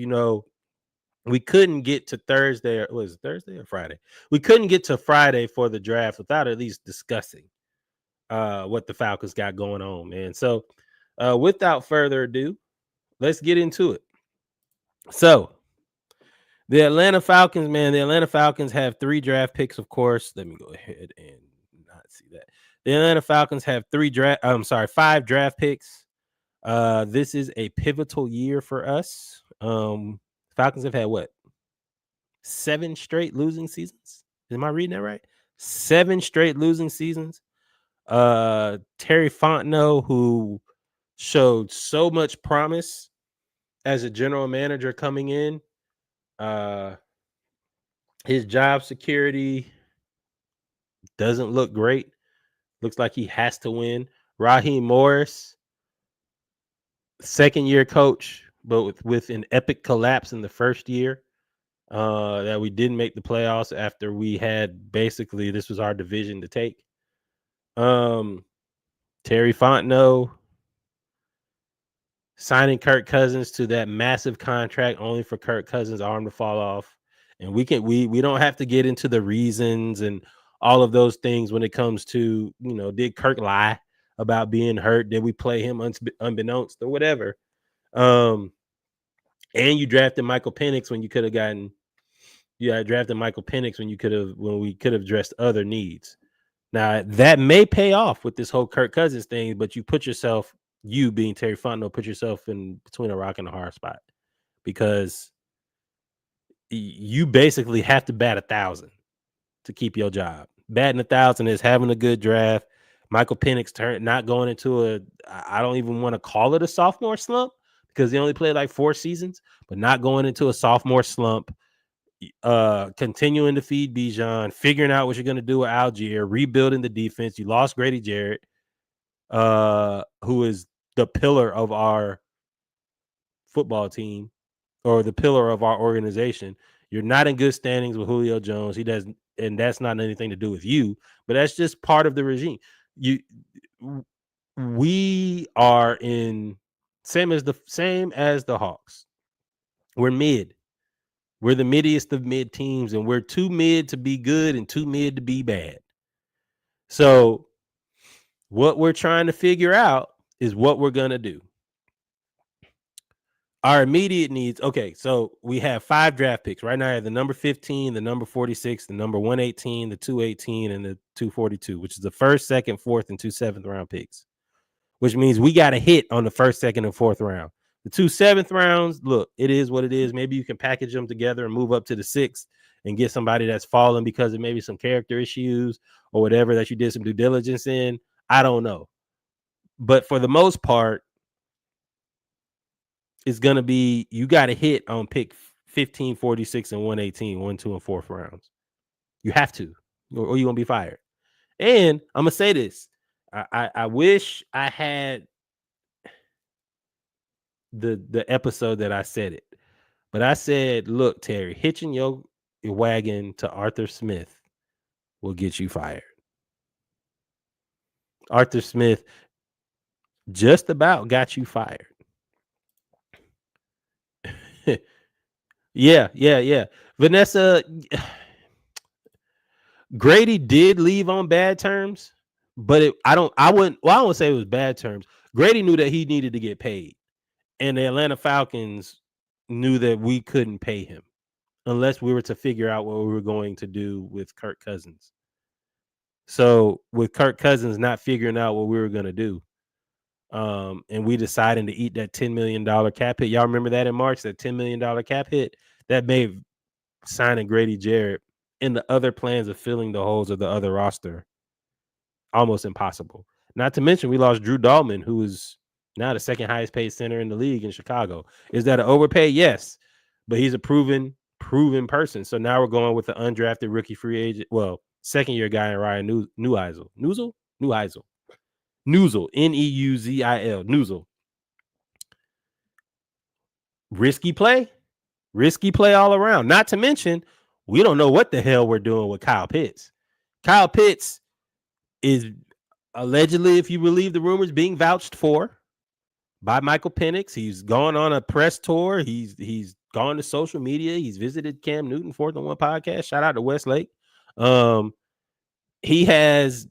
we couldn't get to Thursday, or was it Thursday or Friday? We couldn't get to Friday for the draft without at least discussing what the Falcons got going on, man. So without further ado, let's get into it. So the Atlanta Falcons, man, the Atlanta Falcons have 3 draft picks, of course. Let me go ahead and not see that. The Atlanta Falcons have 5 draft picks. This is a pivotal year for us. Falcons have had what? 7 straight losing seasons. Am I reading that right? 7 straight losing seasons. Terry Fontenot, who showed so much promise as a general manager coming in, his job security doesn't look great. Looks like he has to win. Raheem Morris, second year coach, but with an epic collapse in the first year. That we didn't make the playoffs after we had basically this was our division to take. Terry Fontenot signing Kirk Cousins to that massive contract only for Kirk Cousins' arm to fall off. And we don't have to get into the reasons and all of those things when it comes to, did Kirk lie about being hurt? Did we play him unbeknownst or whatever? And you drafted Michael Penix when you could have gotten drafted Michael Penix when we could have addressed other needs. Now that may pay off with this whole Kirk Cousins thing, but you being Terry Fontenot, put yourself in between a rock and a hard spot because you basically have to bat 1,000 to keep your job. Batting 1,000 is having a good draft. Michael Penix not going into I don't even want to call it a sophomore slump because he only played like 4 seasons, but not going into a sophomore slump. Continuing to feed Bijan, figuring out what you're going to do with Algier, rebuilding the defense. You lost Grady Jarrett, who is the pillar of our football team. or the pillar of our organization. You're not in good standings with Julio Jones. He doesn't, and that's not anything to do with you, but that's just part of the regime. We are in same as the Hawks. We're mid. We're the middiest of mid teams, and we're too mid to be good and too mid to be bad. So what we're trying to figure out is what we're going to do. Our immediate needs. Okay, so we have 5 draft picks right now. The number 15, the number 46, the number 118, the 218, and the 242, which is the first, second, fourth, and 2 7th round picks. Which means we got to hit on the first, second, and fourth round. The 2 7th rounds, look, it is what it is. Maybe you can package them together and move up to the 6th and get somebody that's fallen because of maybe some character issues or whatever that you did some due diligence in. I don't know. But for the most part, it's going to be, you got to hit on pick 15, 46, and 118, 1, 2, and 4th rounds. You have to, or you're going to be fired. And I'm going to say this. I wish I had the episode that I said it, but I said, look, Terry, hitching your wagon to Arthur Smith will get you fired. Arthur Smith just about got you fired. Yeah. Vanessa, Grady did leave on bad terms, but I wouldn't say it was bad terms. Grady knew that he needed to get paid, and the Atlanta Falcons knew that we couldn't pay him unless we were to figure out what we were going to do with Kirk Cousins. So with Kirk Cousins not figuring out what we were going to do, and we deciding to eat that $10 million cap hit. Y'all remember that in March, that $10 million cap hit? That made signing Grady Jarrett and the other plans of filling the holes of the other roster almost impossible. Not to mention we lost Drew Dalman, who is now the second highest paid center in the league in Chicago. Is that an overpay? Yes, but he's a proven person. So now we're going with the undrafted rookie free agent, well, second-year guy in Ryan Neuzil. Neuzil. Neuzil. Neuzil. Risky play all around. Not to mention, we don't know what the hell we're doing with Kyle Pitts. Kyle Pitts is allegedly, if you believe the rumors, being vouched for by Michael Penix. He's gone on a press tour. He's gone to social media. He's visited Cam Newton, 4th and 1 podcast. Shout out to Westlake. He has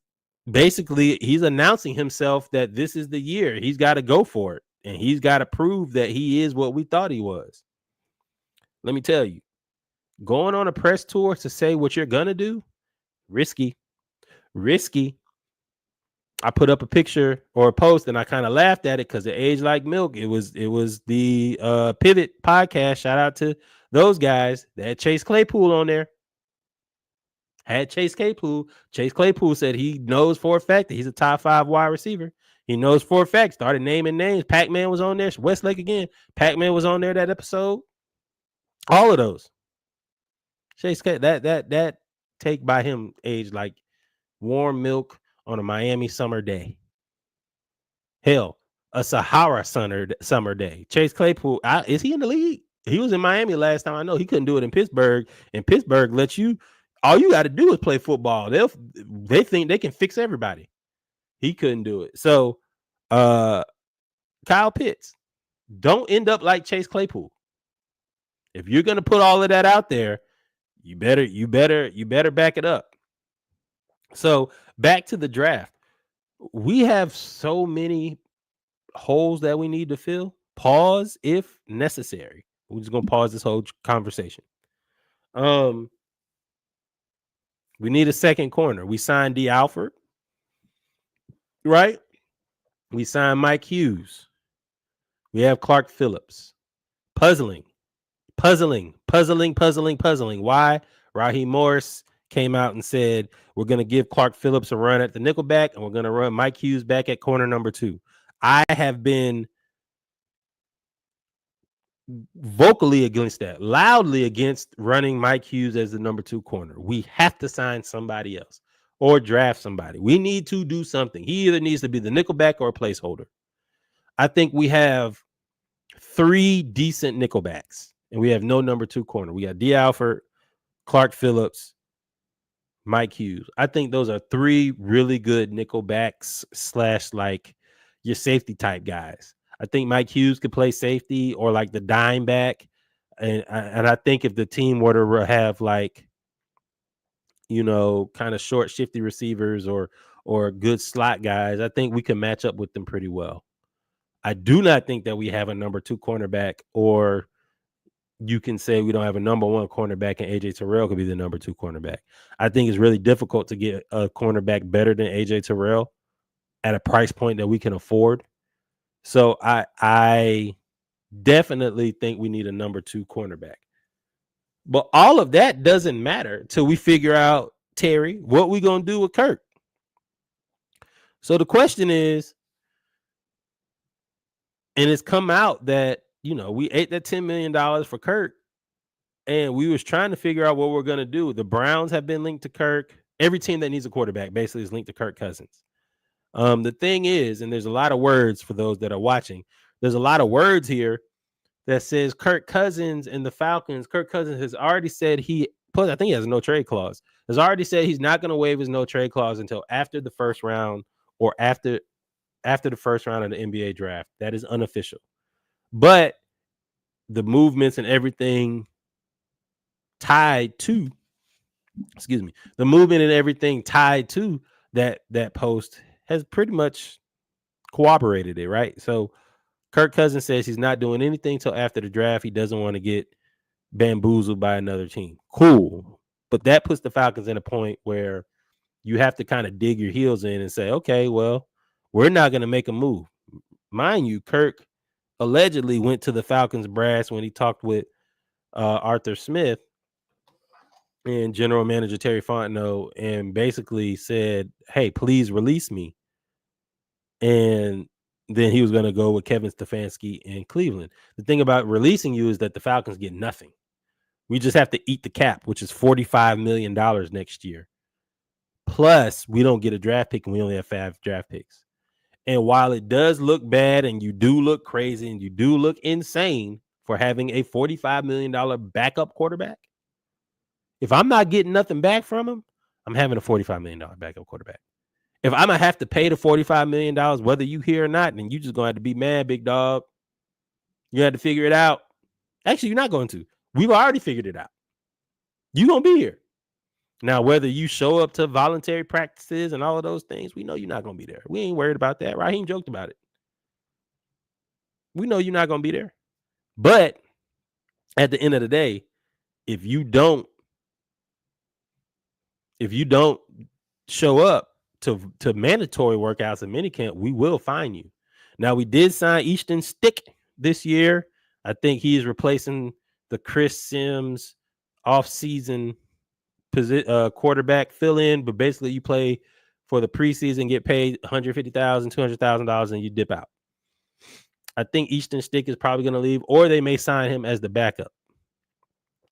basically, he's announcing himself that this is the year. He's got to go for it. And he's got to prove that he is what we thought he was. Let me tell you, going on a press tour to say what you're going to do, risky. I put up a picture or a post and I kind of laughed at it because it aged like milk. It was the Pivot podcast. Shout out to those guys. They had Chase Claypool on there. Chase Claypool said he knows for a fact that he's a top 5 wide receiver. He knows for a fact. Started naming names. Pac-Man was on there. Westlake again. Pac-Man was on there that episode. All of those. Chase, that take by him aged like warm milk on a Miami summer day. Hell, a Sahara summer day. Chase Claypool, is he in the league? He was in Miami last time I know. He couldn't do it in Pittsburgh. And Pittsburgh lets you, all you got to do is play football. They think they can fix everybody. He couldn't do it. So, Kyle Pitts, don't end up like Chase Claypool. If you're going to put all of that out there, you better back it up. So, back to the draft. We have so many holes that we need to fill. Pause if necessary. We're just going to pause this whole conversation. We need a second corner. We signed D. Alford, right? We signed Mike Hughes. We have Clark Phillips. Puzzling. Why? Raheem Morris came out and said, we're going to give Clark Phillips a run at the nickelback, and we're going to run Mike Hughes back at corner number 2. I have been vocally against that, loudly against running Mike Hughes as the number 2 corner. We have to sign somebody else or draft somebody. We need to do something. He either needs to be the nickelback or a placeholder. I think we have 3 decent nickelbacks. and we have no number 2 corner. We got D. Alford, Clark Phillips, Mike Hughes. I think those are 3 really good nickel backs / like your safety type guys. I think Mike Hughes could play safety or like the dime back. And I think if the team were to have like, kind of short shifty receivers or good slot guys, I think we can match up with them pretty well. I do not think that we have a number 2 cornerback, or you can say we don't have a number 1 cornerback and AJ Terrell could be the number 2 cornerback. I think it's really difficult to get a cornerback better than AJ Terrell at a price point that we can afford. So I definitely think we need a number 2 cornerback. But all of that doesn't matter till we figure out, Terry, what we going to do with Kirk. So the question is, and it's come out that, we ate that $10 million for Kirk, and we was trying to figure out what we're going to do. The Browns have been linked to Kirk. Every team that needs a quarterback basically is linked to Kirk Cousins. The thing is, and there's a lot of words for those that are watching, there's a lot of words here that says Kirk Cousins and the Falcons. Kirk Cousins has already said I think he has a no trade clause. Has already said he's not going to waive his no trade clause until after the first round or after the first round of the NBA draft. That is unofficial. But the movements and everything tied to, the movement and everything tied to that post has pretty much cooperated it, right? So Kirk Cousins says he's not doing anything till after the draft. He doesn't want to get bamboozled by another team. Cool. But that puts the Falcons in a point where you have to kind of dig your heels in and say, okay, well, we're not going to make a move. Mind you, Kirk allegedly went to the Falcons brass when he talked with Arthur Smith and general manager Terry Fontenot and basically said, hey, please release me. And then he was going to go with Kevin Stefanski in Cleveland. The thing about releasing you is that the Falcons get nothing. We just have to eat the cap, which is $45 million next year. Plus, we don't get a draft pick, and we only have 5 draft picks. And while it does look bad and you do look crazy and you do look insane for having a $45 million backup quarterback, if I'm not getting nothing back from him, I'm having a $45 million backup quarterback. If I'm going to have to pay the $45 million, whether you here or not, then you just going to have to be mad, big dog. You have to figure it out. Actually, you're not going to. We've already figured it out. You're going to be here. Now, whether you show up to voluntary practices and all of those things, we know you're not going to be there. We ain't worried about that. Raheem joked about it. We know you're not going to be there. But at the end of the day, if you don't show up to mandatory workouts and minicamp, we will fine you. Now, we did sign Easton Stick this year. I think he is replacing the Chris Sims off-season quarterback fill-in, but basically you play for the preseason, get paid $150,000, $200,000, and you dip out. I think Easton Stick is probably going to leave, or they may sign him as the backup.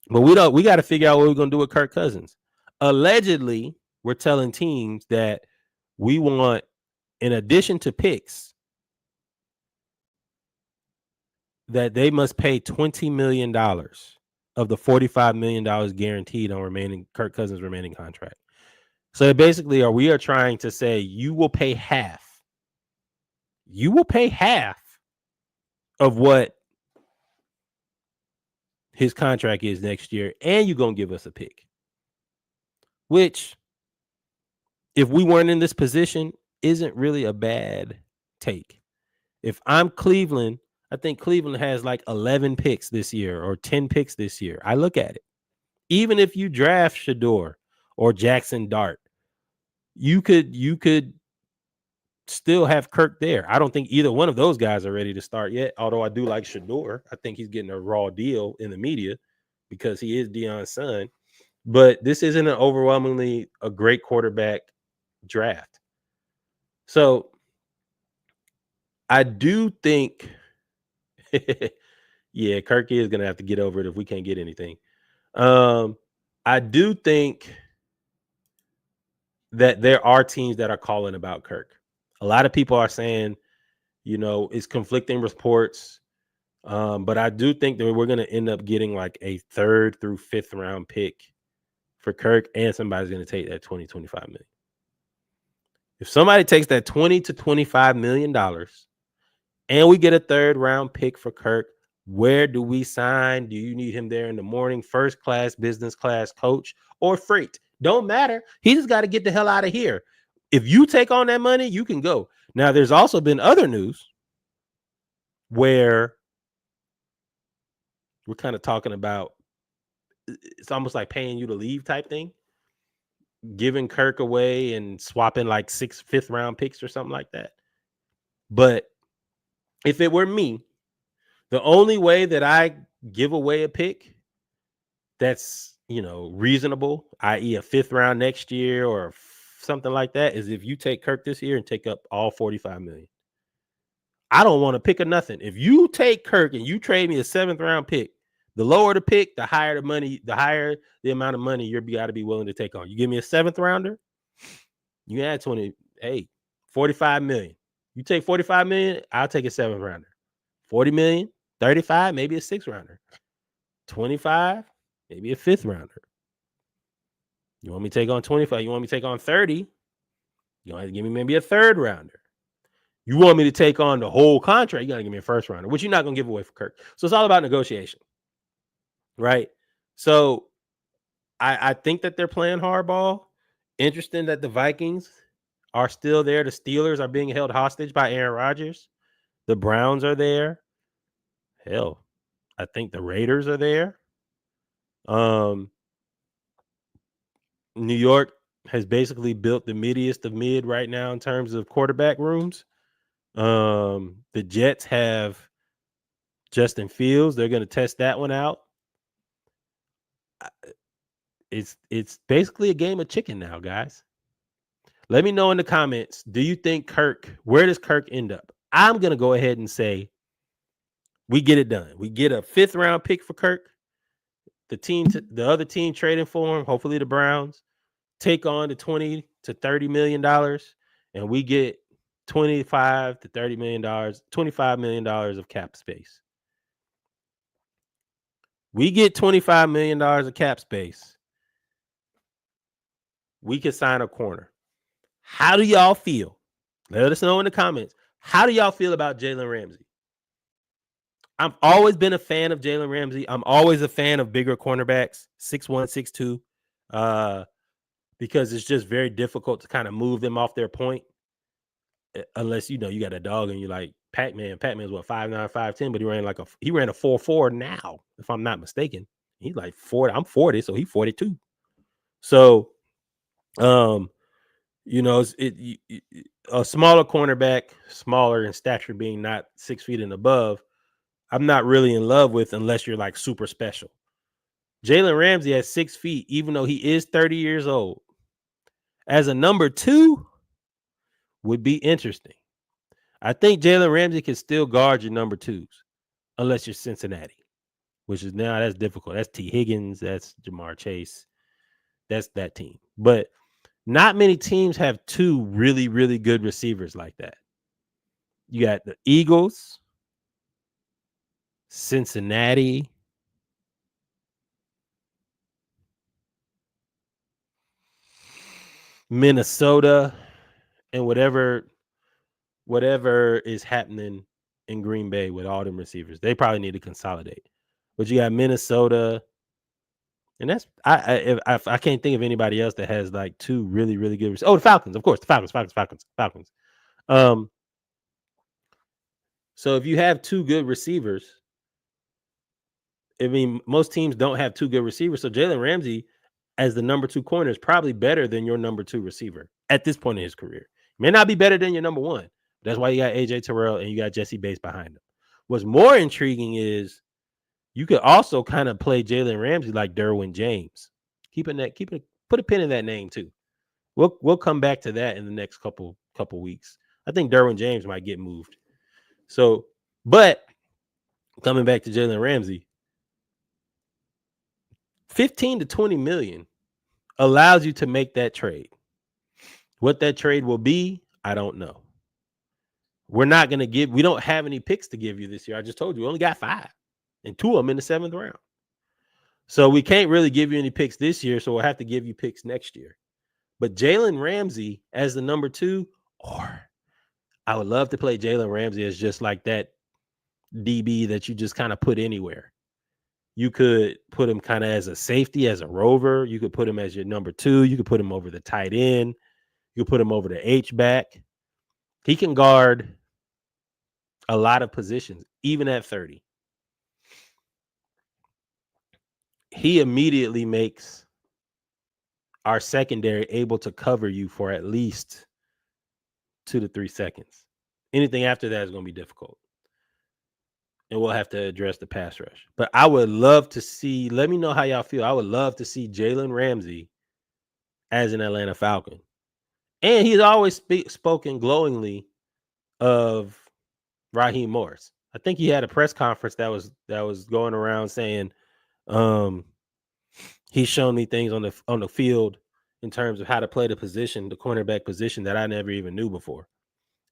But we got to figure out what we're going to do with Kirk Cousins. Allegedly, we're telling teams that we want, in addition to picks, that they must pay $20 million of the $45 million guaranteed on Kirk Cousins' remaining contract. So basically, we are trying to say you will pay half. You will pay half of what his contract is next year, and you're going to give us a pick. Which, if we weren't in this position, isn't really a bad take. If I'm Cleveland, I think Cleveland has like 11 picks this year or 10 picks this year. I look at it. Even if you draft Shador or Jackson Dart, you could still have Kirk there. I don't think either one of those guys are ready to start yet, although I do like Shador. I think he's getting a raw deal in the media because he is Deion's son. But this isn't an overwhelmingly a great quarterback draft. So I do think, yeah, Kirk is going to have to get over it if we can't get anything. I do think that there are teams that are calling about Kirk. A lot of people are saying, it's conflicting reports. But I do think that we're going to end up getting like a 3rd through 5th round pick for Kirk, and somebody's going to take that 20-25 million. If somebody takes that $20 to $25 million and we get a 3rd round pick for Kirk, where do we sign? Do you need him there in the morning, first class, business class, coach, or freight? Don't matter. He just got to get the hell out of here. If you take on that money, you can go. Now, there's also been other news where we're kind of talking about, it's almost like paying you to leave type thing, giving Kirk away and swapping like 6 5th round picks or something like that. But if it were me, the only way that I give away a pick that's, reasonable, i.e. a 5th round next year or something like that, is if you take Kirk this year and take up all $45 million. I don't want to pick or nothing. If you take Kirk and you trade me a 7th round pick, the lower the pick, the higher the money, the higher the amount of money you're got to be willing to take on. You give me a 7th rounder, you add 45 million. You take 45 million, I'll take a 7th rounder. 40 million, 35, maybe a 6th rounder. 25, maybe a 5th rounder. You want me to take on 25? You want me to take on 30? You want to give me maybe a 3rd rounder. You want me to take on the whole contract? You got to give me a 1st rounder, which you're not going to give away for Kirk. So it's all about negotiation, right? So I think that they're playing hardball. Interesting that the Vikings are still there. The Steelers are being held hostage by Aaron Rodgers. The Browns are there. Hell, I think the Raiders are there. New York has basically built the middiest of mid right now in terms of quarterback rooms. The Jets have Justin Fields. They're going to test that one out. It's basically a game of chicken now, guys. Let me know in the comments, do you think where does Kirk end up? I'm going to go ahead and say we get it done. We get a 5th round pick for Kirk. The other team trading for him, hopefully the Browns, take on the $20 to $30 million, and we get $25 to $30 million, $25 million of cap space. We get $25 million of cap space. We can sign a corner. How do y'all feel? Let us know in the comments. How do y'all feel about Jalen Ramsey? I've always been a fan of Jalen Ramsey. I'm always a fan of bigger cornerbacks, 6'1", 6'2", because it's just very difficult to kind of move them off their point. Unless, you got a dog and you're like Pac-Man. Pac-Man's what, 5'9", 5'10", but he ran a 4'4" now, if I'm not mistaken. He's like 40. I'm 40, so he's 42. So, a smaller cornerback, smaller in stature, being not 6 feet and above, I'm not really in love with unless you're like super special. Jalen Ramsey at 6 feet, even though he is 30 years old, as a number 2 would be interesting. I think Jalen Ramsey can still guard your number 2s, unless you're Cincinnati, which is now that's difficult. That's T. Higgins, that's Jamar Chase, that's that team. But not many teams have 2 really, really good receivers like that. You got the Eagles, Cincinnati, Minnesota, and whatever is happening in Green Bay with all them receivers. They probably need to consolidate. But you got Minnesota, and that's I can't think of anybody else that has like 2 really, really good receivers. Oh, the Falcons, of course, the Falcons. So if you have 2 good receivers, I mean, most teams don't have 2 good receivers. So Jalen Ramsey, as the number 2 corner, is probably better than your number 2 receiver at this point in his career. May not be better than your number 1. That's why you got AJ Terrell and you got Jesse Bates behind him. What's more intriguing is you could also kind of play Jalen Ramsey like Derwin James. Put a pin in that name too. We'll come back to that in the next couple weeks. I think Derwin James might get moved. So, but coming back to Jalen Ramsey, 15 to 20 million allows you to make that trade. What that trade will be, I don't know. we don't have any picks to give you this year. I just told you we only got 5, and 2 of them in the 7th round. So we can't really give you any picks this year. So we'll have to give you picks next year. But Jalen Ramsey as the number 2, or I would love to play Jalen Ramsey as just like that DB that you just kind of put anywhere. You could put him kind of as a safety, as a rover. You could put him as your number 2. You could put him over the tight end. You could put him over the H-back. He can guard a lot of positions, even at 30. He immediately makes our secondary able to cover you for at least 2 to 3 seconds. Anything after that is going to be difficult. And we'll have to address the pass rush. But I would love to see, let me know how y'all feel. I would love to see Jalen Ramsey as an Atlanta Falcon. And he's always spoken glowingly of Raheem Morris. I think he had a press conference that was going around saying, he's shown me things on the field in terms of how to play the position, the cornerback position, that I never even knew before.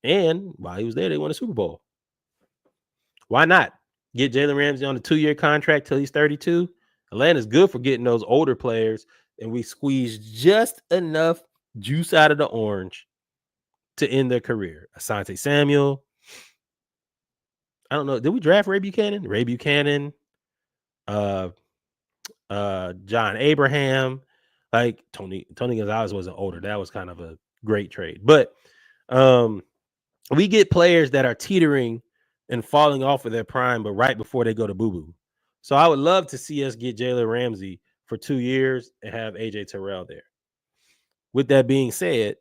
And while he was there, they won a Super Bowl. Why not get Jalen Ramsey on a 2-year contract till he's 32? Atlanta's good for getting those older players, and we squeeze just enough juice out of the orange to end their career. Asante Samuel. I don't know. Did we draft Ray Buchanan? Ray Buchanan. John Abraham. Like Tony Gonzalez wasn't older. That was kind of a great trade. But we get players that are teetering and falling off of their prime, but right before they go to boo-boo. So I would love to see us get Jalen Ramsey for 2 years and have AJ Terrell there. With that being said,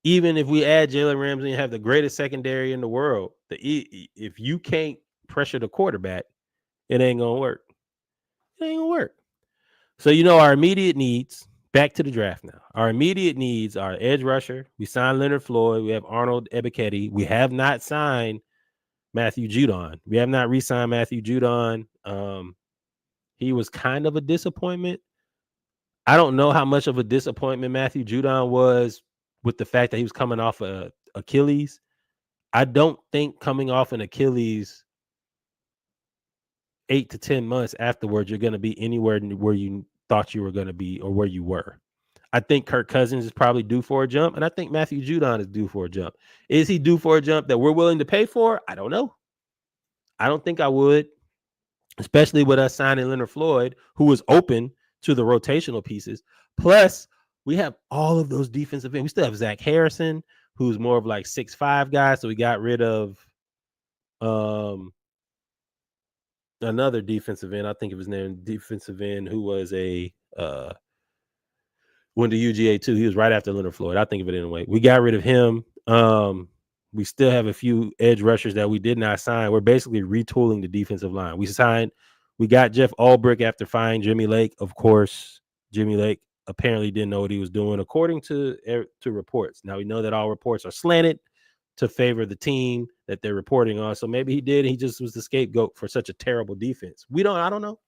even if we add Jalen Ramsey and have the greatest secondary in the world, if you can't pressure the quarterback, it ain't going to work. It ain't going to work. So, our immediate needs, back to the draft now. Our immediate needs are edge rusher. We signed Leonard Floyd. We have Arnold Ebiketie. We have not signed Matthew Judon. We have not re-signed Matthew Judon. He was kind of a disappointment. I don't know how much of a disappointment Matthew Judon was with the fact that he was coming off of Achilles. I don't think coming off an Achilles 8 to 10 months afterwards, you're going to be anywhere where you thought you were going to be or where you were. I think Kirk Cousins is probably due for a jump, and I think Matthew Judon is due for a jump. Is he due for a jump that we're willing to pay for? I don't know. I don't think I would, especially with us signing Leonard Floyd, who was open to the rotational pieces. Plus, we have all of those defensive ends. We still have Zach Harrison, who's more of like 6'5" guy, so we got rid of another defensive end. I think of his name, defensive end, who was went to UGA too. He was right after Leonard Floyd. I think of it anyway. We got rid of him. We still have a few edge rushers that we did not sign. We're basically retooling the defensive line. We got Jeff Ulbrich after firing Jimmy Lake. Of course, Jimmy Lake apparently didn't know what he was doing, according to reports. Now, we know that all reports are slanted to favor the team that they're reporting on. So maybe he did. He just was the scapegoat for such a terrible defense. I don't know.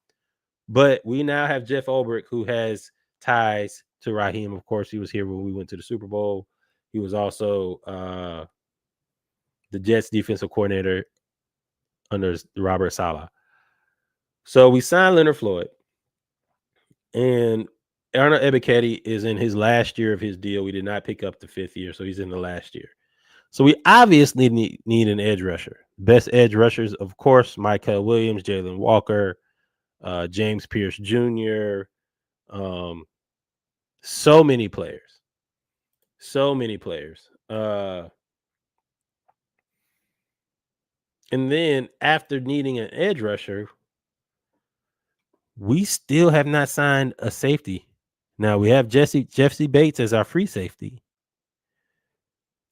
But we now have Jeff Ulbrich, who has ties to Raheem. Of course, he was here when we went to the Super Bowl. He was also the Jets defensive coordinator under Robert Saleh. So we signed Leonard Floyd. And Arnold Ebiketie is in his last year of his deal. We did not pick up the 5th year, so he's in the last year. So we obviously need an edge rusher. Best edge rushers, of course, Michael Williams, Jalen Walker, James Pierce Jr., so many players. And then after needing an edge rusher, we still have not signed a safety. Now we have Jesse Bates as our free safety.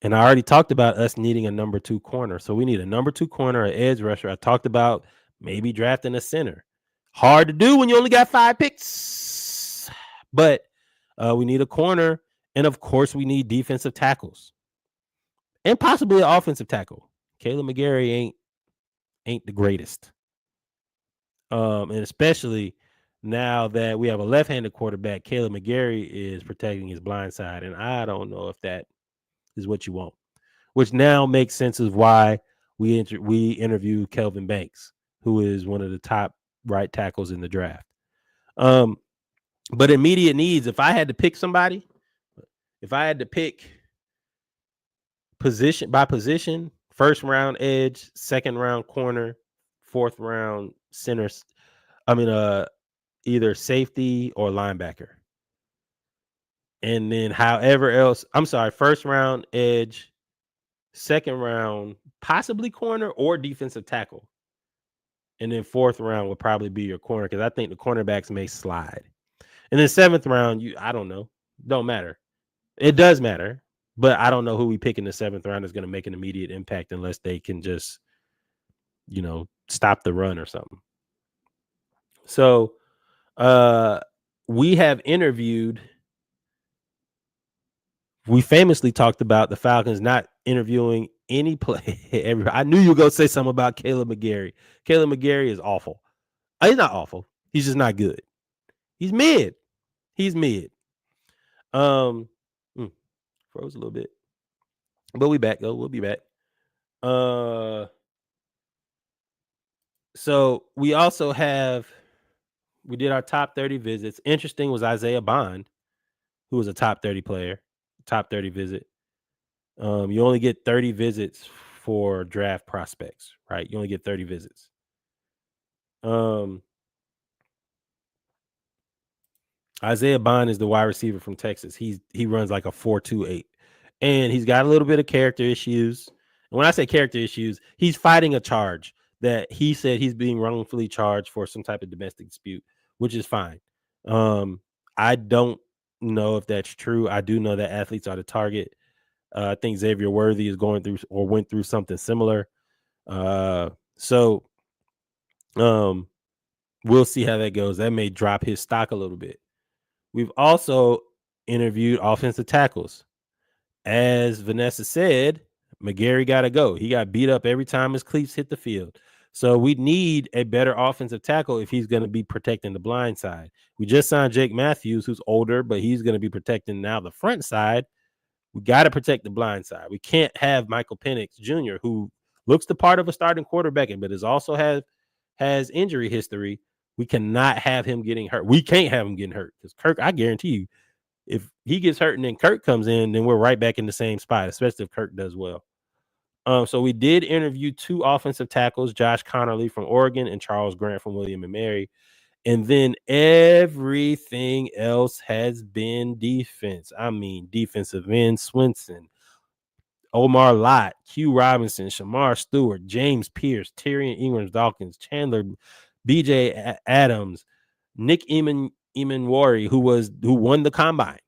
And I already talked about us needing a number 2 corner. So we need a number 2 corner, an edge rusher. I talked about maybe drafting a center. Hard to do when you only got 5 picks. But we need a corner. And of course, we need defensive tackles. And possibly an offensive tackle. Caleb McGarry ain't the greatest. And especially now that we have a left-handed quarterback, Caleb McGarry is protecting his blind side. And I don't know if that is what you want. which now makes sense of why we interviewed Kelvin Banks, who is one of the top right tackles in the draft. But immediate needs, if I had to pick somebody, if I had to pick position by position, first round edge, second round corner, fourth round center, either safety or linebacker. And then however else, I'm sorry, first round edge, second round, possibly corner or defensive tackle. And then fourth round would probably be your corner because I think the cornerbacks may slide. And then seventh round, I don't know. Don't matter. It does matter, but I don't know who we pick in the seventh round is going to make an immediate impact unless they can just, stop the run or something. So we have interviewed. We famously talked about the Falcons not interviewing any play. I knew you were going to say something about Caleb McGarry. Caleb McGarry is awful. He's not awful. He's just not good. He's mid. Froze a little bit. But we back, though. We'll be back. So we also we did our top 30 visits. Interesting was Isaiah Bond, who was a top 30 player, top 30 visit. You only get 30 visits for draft prospects, right? You only get 30 visits. Isaiah Bond is the wide receiver from Texas. He runs like a 4.28, and he's got a little bit of character issues. And when I say character issues, he's fighting a charge that he said he's being wrongfully charged for some type of domestic dispute, which is fine. I don't know if that's true. I do know that athletes are the target. I think Xavier Worthy is going through or went through something similar. So we'll see how that goes. That may drop his stock a little bit. We've also interviewed offensive tackles. As Vanessa said, McGarry got to go. He got beat up every time his cleats hit the field. So we need a better offensive tackle if he's going to be protecting the blind side. We just signed Jake Matthews, who's older, but he's going to be protecting now the front side. We got to protect the blind side. We can't have Michael Penix Jr., who looks the part of a starting quarterback, but is also has injury history. We cannot have him getting hurt. We can't have him getting hurt because Kirk, I guarantee you, if he gets hurt and then Kirk comes in, then we're right back in the same spot, especially if Kirk does well. So we did interview 2 offensive tackles, Josh Connerly from Oregon and Charles Grant from William & Mary. And then everything else has been defense. I mean, defensive end, Swinson, Omar Lott, Q Robinson, Shamar Stewart, James Pierce, Tyrion Ingram-Dawkins, Chandler, BJ Adams, Nick Emanwari, who won the combine.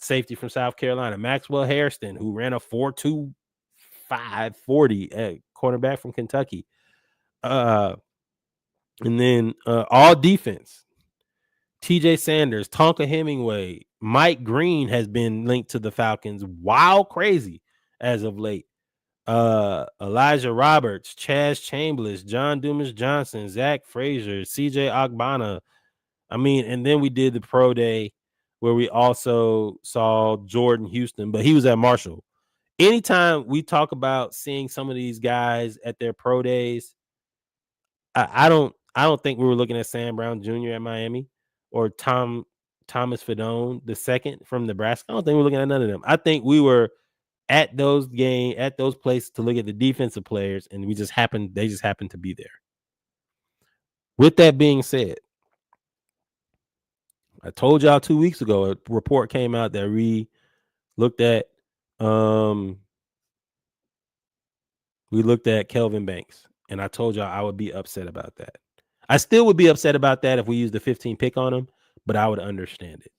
Safety from South Carolina, Maxwell Hairston, who ran a 4.25 40, cornerback from Kentucky. And then all defense. TJ Sanders, Tonka Hemingway, Mike Green has been linked to the Falcons. Wow, crazy as of late. Elijah Roberts, Chaz Chambliss, John Dumas Johnson, Zach Frazier, CJ Ogbonna. I mean, and then we did the pro day where we also saw Jordan Houston, but he was at Marshall. Anytime we talk about seeing some of these guys at their pro days, I don't think we were looking at Sam Brown Jr. at Miami or Thomas Fedone the second from Nebraska. I don't think we're looking at none of them. I think we were at those places to look at the defensive players, and they just happened to be there. With that being said, I told y'all 2 weeks ago a report came out that we looked at Kelvin Banks, and I told y'all I would be upset about that. I still would be upset about that if we used the 15 pick on him, but I would understand it.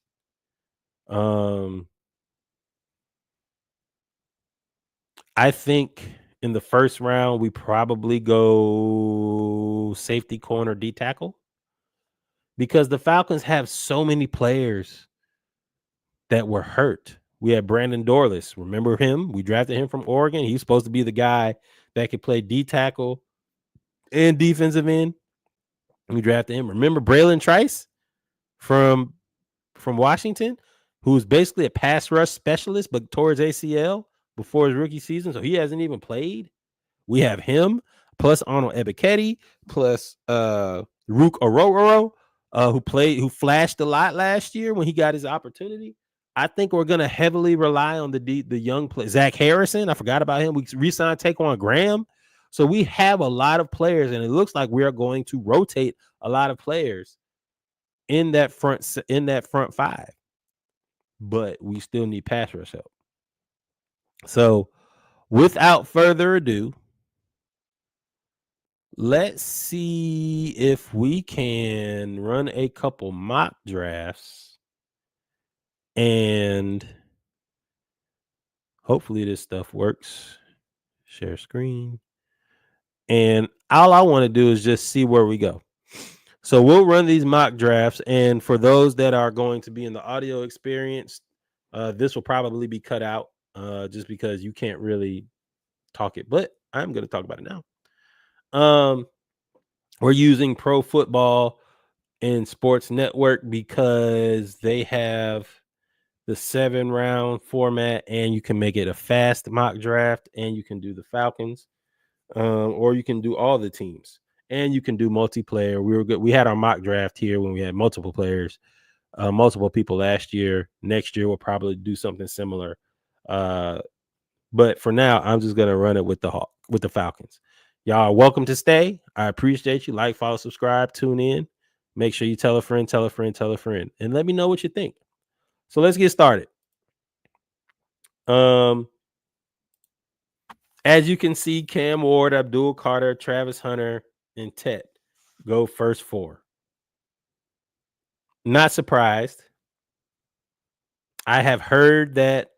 I think in the first round we probably go safety, corner, D tackle, because the Falcons have so many players that were hurt. We had Brandon Dorless. Remember him? We drafted him from Oregon. He's supposed to be the guy that could play D tackle and defensive end. We drafted him. Remember Braylon Trice from Washington, who's basically a pass rush specialist, but towards ACL, before his rookie season, so he hasn't even played. We have him plus Arnold Ebiketie plus Rook Ororo, who flashed a lot last year when he got his opportunity. I think we're going to heavily rely on the young play. Zach Harrison, I forgot about him. We re-signed Taquan Graham. So we have a lot of players, and it looks like we are going to rotate a lot of players in that front five. But we still need pass rush help. So without further ado, let's see if we can run a couple mock drafts and hopefully this stuff works. Share screen. And all I want to do is just see where we go. So we'll run these mock drafts. And for those that are going to be in the audio experience, this will probably be cut out just because you can't really talk it. But I'm going to talk about it now. We're using Pro Football and Sports Network because they have the 7-round format, and you can make it a fast mock draft, and you can do the Falcons, or you can do all the teams, and you can do multiplayer. We were good. We had our mock draft here when we had multiple players, multiple people last year. Next year we'll probably do something similar. But for now, I'm just gonna run it with the Falcons. Y'all are welcome to stay. I appreciate you. Like, follow, subscribe, tune in. Make sure you tell a friend, and let me know what you think. So let's get started. As you can see, Cam Ward, Abdul Carter, Travis Hunter, and Tet go first 4. Not surprised. I have heard that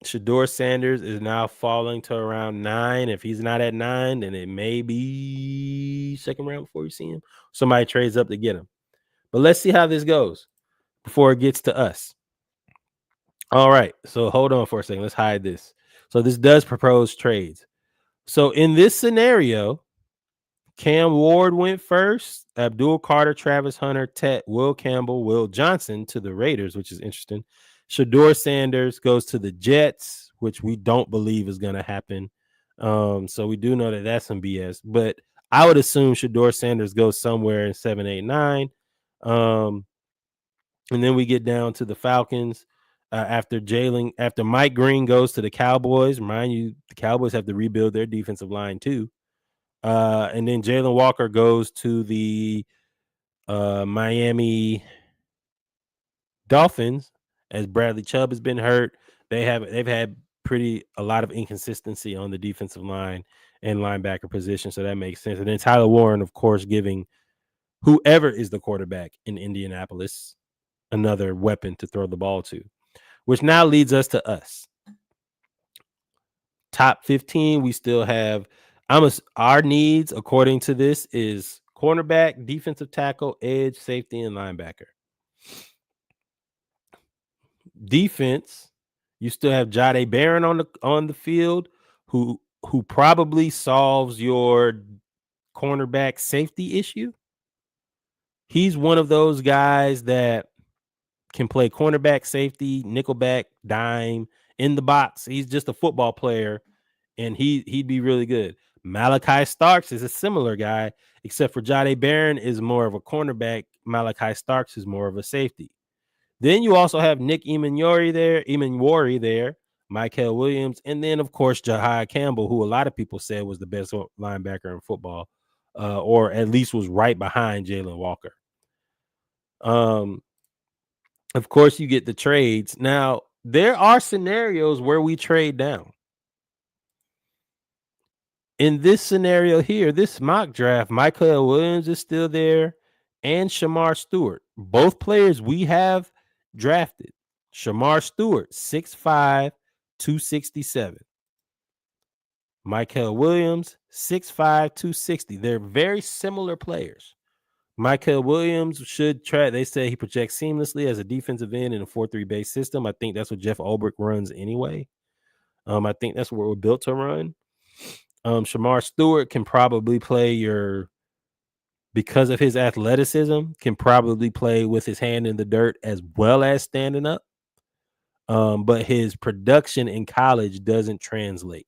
Shedeur Sanders is now falling to around 9. If he's not at 9, then it may be second round before you see him. Somebody trades up to get him. But let's see how this goes before it gets to us. All right. So hold on for a second. Let's hide this. So this does propose trades. So in this scenario, Cam Ward went first. Abdul Carter, Travis Hunter, Tet, Will Campbell, Will Johnson to the Raiders, which is interesting. Shedeur Sanders goes to the Jets, which we don't believe is going to happen. So we do know that that's some BS. But I would assume Shedeur Sanders goes somewhere in 7, 8, 9. And then we get down to the Falcons. After Mike Green goes to the Cowboys, mind you, the Cowboys have to rebuild their defensive line too. And then Jalen Walker goes to the Miami Dolphins, as Bradley Chubb has been hurt. They've had a lot of inconsistency on the defensive line and linebacker position, so that makes sense. And then Tyler Warren, of course, giving whoever is the quarterback in Indianapolis another weapon to throw the ball to, which now leads us to us. Top 15, we still have our needs, according to this, is cornerback, defensive tackle, edge, safety, and linebacker. Defense, you still have Jahdae Barron on the field, who probably solves your cornerback safety issue. He's one of those guys that can play cornerback, safety, nickelback, dime, in the box. He's just a football player, and he'd be really good. Malachi Starks is a similar guy, except for Jahdae Barron is more of a cornerback. Malachi Starks is more of a safety. Then you also have Nick Emmanwori there, Michael Williams, and then, of course, Jahai Campbell, who a lot of people said was the best linebacker in football, or at least was right behind Jalen Walker. Of course, you get the trades. Now, there are scenarios where we trade down. In this scenario here, this mock draft, Michael Williams is still there, and Shamar Stewart. Both players we have drafted. Shamar Stewart, 6'5", 267. Michael Williams, 6'5", 260. They're very similar players. Michael Williams should try. They say he projects seamlessly as a defensive end in a 4-3 base system. I think that's what Jeff Ulbrich runs anyway. I think that's what we're built to run. Shamar Stewart can probably play because of his athleticism, can probably play with his hand in the dirt as well as standing up. But his production in college doesn't translate,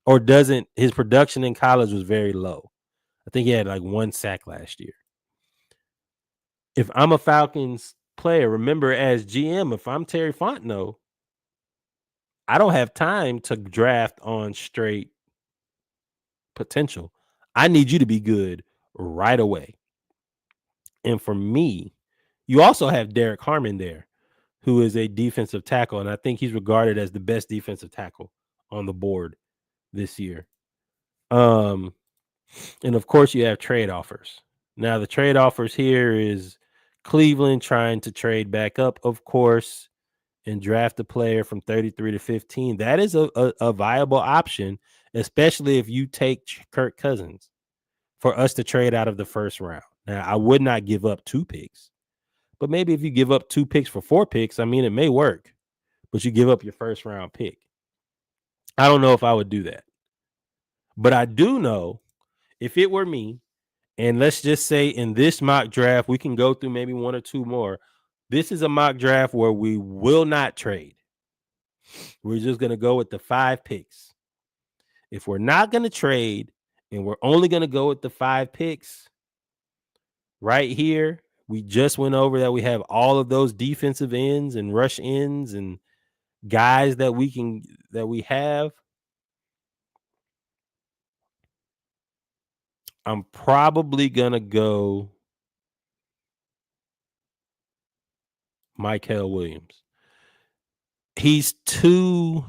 or doesn't. His production in college was very low. I think he had like 1 sack last year. If I'm a Falcons player, remember as GM, if I'm Terry Fontenot, I don't have time to draft on straight potential. I need you to be good right away. And for me, you also have Derek Harmon there, who is a defensive tackle, and I think he's regarded as the best defensive tackle on the board this year. And of course, you have trade offers. Now, the trade offers here is Cleveland trying to trade back up, of course, and draft a player from 33 to 15. That is a viable option, especially if you take Kirk Cousins, for us to trade out of the first round. Now, I would not give up 2 picks, but maybe if you give up 2 picks for 4 picks, I mean, it may work, but you give up your first round pick. I don't know if I would do that, but I do know if it were me, and let's just say in this mock draft, we can go through maybe 1 or 2 more. This is a mock draft where we will not trade. We're just going to go with the 5 picks. If we're not going to trade and we're only going to go with the 5 picks, right here, we just went over that we have all of those defensive ends and rush ends and guys that we have. I'm probably going to go Mykel Williams. He's too,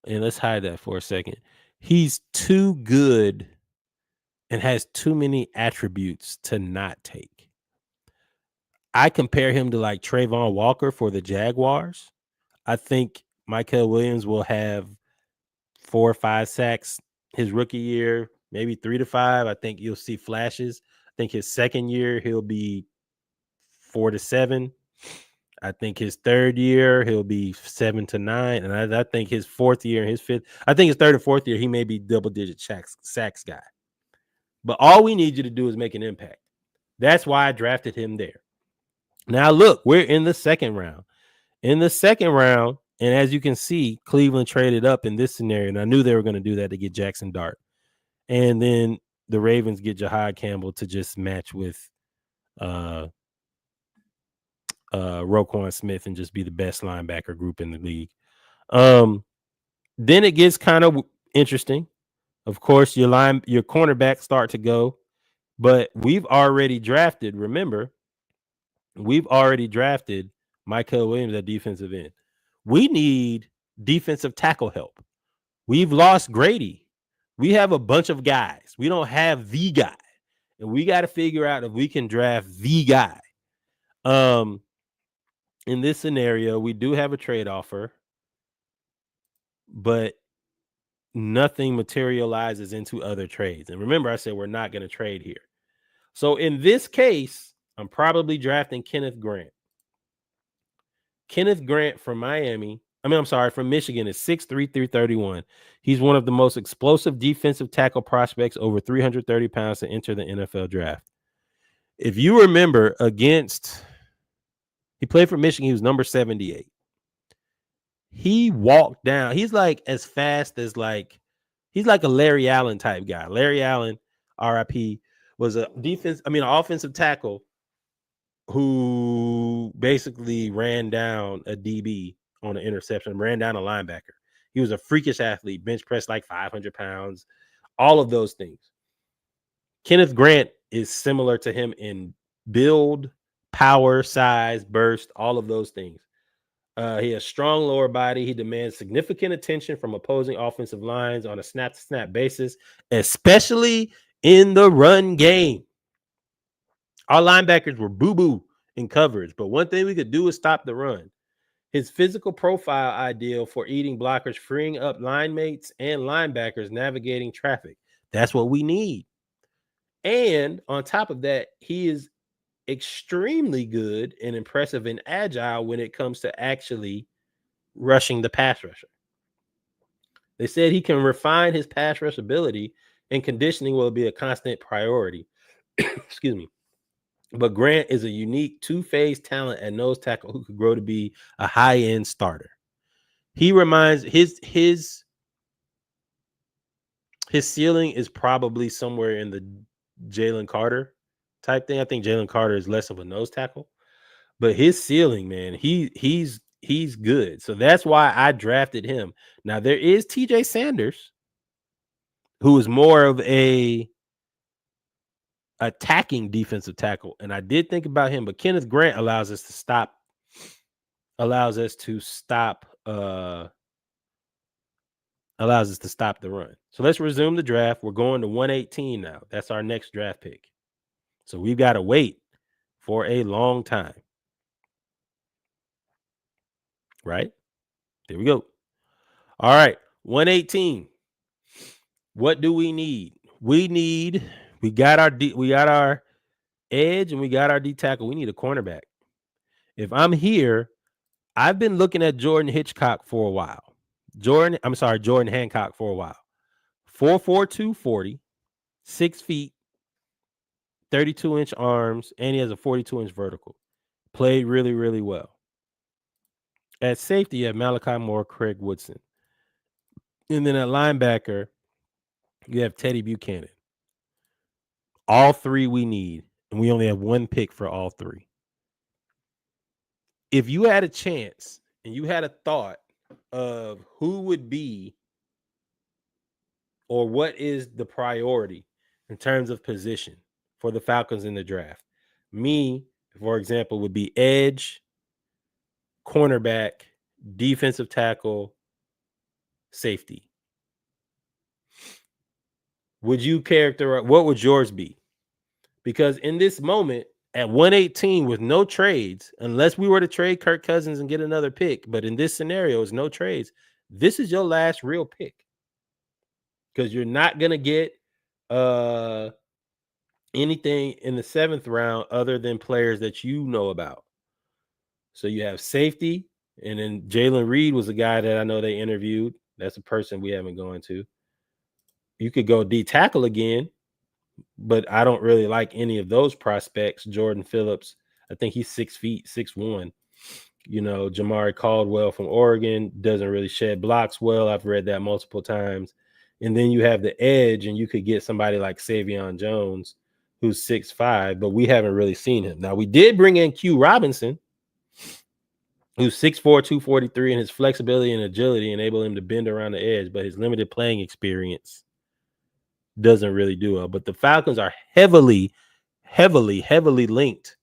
and let's hide that for a second. He's too good and has too many attributes to not take. I compare him to like Trayvon Walker for the Jaguars. I think Mykel Williams will have 4 or 5 sacks his rookie year, maybe 3 to 5. I think you'll see flashes. I think his second year, he'll be 4 to 7. I think his third year, he'll be 7 to 9. And I think his fourth year, his fifth, I think his third or fourth year, he may be double-digit sacks guy. But all we need you to do is make an impact. That's why I drafted him there. Now, look, we're in the second round. In the second round, and as you can see, Cleveland traded up in this scenario, and I knew they were going to do that to get Jackson Dart. And then the Ravens get Jahad Campbell to just match with Roquan Smith and just be the best linebacker group in the league. Then it gets kind of interesting. Of course, your cornerbacks start to go, but we've already drafted. Remember, we've already drafted Mykel Williams at defensive end. We need defensive tackle help. We've lost Grady. We have a bunch of guys. We don't have the guy, and we got to figure out if we can draft the guy. In this scenario, we do have a trade offer, but nothing materializes into other trades. And remember, I said we're not going to trade here. So in this case, I'm probably drafting Kenneth Grant. Kenneth Grant from from Michigan is 6'3", 331. He's one of the most explosive defensive tackle prospects over 330 pounds to enter the NFL draft. If you remember, he played for Michigan. He was number 78. He walked down. He's like as fast as he's like a Larry Allen type guy. Larry Allen, RIP, was an offensive tackle who basically ran down a DB on an interception, ran down a linebacker. He was a freakish athlete, bench pressed like 500 pounds, all of those things. Kenneth Grant is similar to him in build, power, size, burst, all of those things. He has strong lower body. He demands significant attention from opposing offensive lines on a snap-to-snap basis, especially in the run game. Our linebackers were boo-boo in coverage, but one thing we could do is stop the run. His physical profile ideal for eating blockers, freeing up line mates and linebackers navigating traffic. That's what we need. And on top of that, he is extremely good and impressive and agile when it comes to actually rushing the pass rusher. They said he can refine his pass rush ability, and conditioning will be a constant priority. Excuse me. But Grant is a unique two-phase talent at nose tackle who could grow to be a high-end starter. He reminds his ceiling is probably somewhere in the Jalen Carter type thing. I think Jalen Carter is less of a nose tackle, but his ceiling, man, he's good. So that's why I drafted him. Now there is TJ Sanders, who is more of a attacking defensive tackle, and I did think about him, but Kenneth Grant allows us to stop allows us to stop the run. So let's resume the draft. We're going to 118 now. That's our next draft pick. So we've got to wait for a long time. Right? There we go. All right, 118. What do we need? We got our edge and we got our D tackle. We need a cornerback. If I'm here, I've been looking at Jordan Hancock for a while. Jordan Hancock for a while. 4'4", 240, 6 feet, 32-inch arms, and he has a 42-inch vertical. Played really, really well. At safety, you have Malachi Moore, Craig Woodson. And then at linebacker, you have Teddy Buchanan. All three we need, and we only have one pick for all three. If you had a chance and you had a thought of who would be or what is the priority in terms of position for the Falcons in the draft, me, for example, would be edge, cornerback, defensive tackle, safety. Would you characterize, what would yours be? Because in this moment, at 118 with no trades, unless we were to trade Kirk Cousins and get another pick, but in this scenario, it's no trades. This is your last real pick because you're not going to get anything in the 7th round other than players that you know about. So you have safety, and then Jalen Reed was a guy that I know they interviewed. That's a person we haven't gone to. You could go D tackle again, but I don't really like any of those prospects. Jordan Phillips, I think he's 6 feet, 6'1". You know, Jamari Caldwell from Oregon doesn't really shed blocks well. I've read that multiple times. And then you have the edge, and you could get somebody like Savion Jones, who's 6'5", but we haven't really seen him. Now, we did bring in Q Robinson, who's 6'4", 243, and his flexibility and agility enable him to bend around the edge, but his limited playing experience doesn't really do well. But the Falcons are heavily linked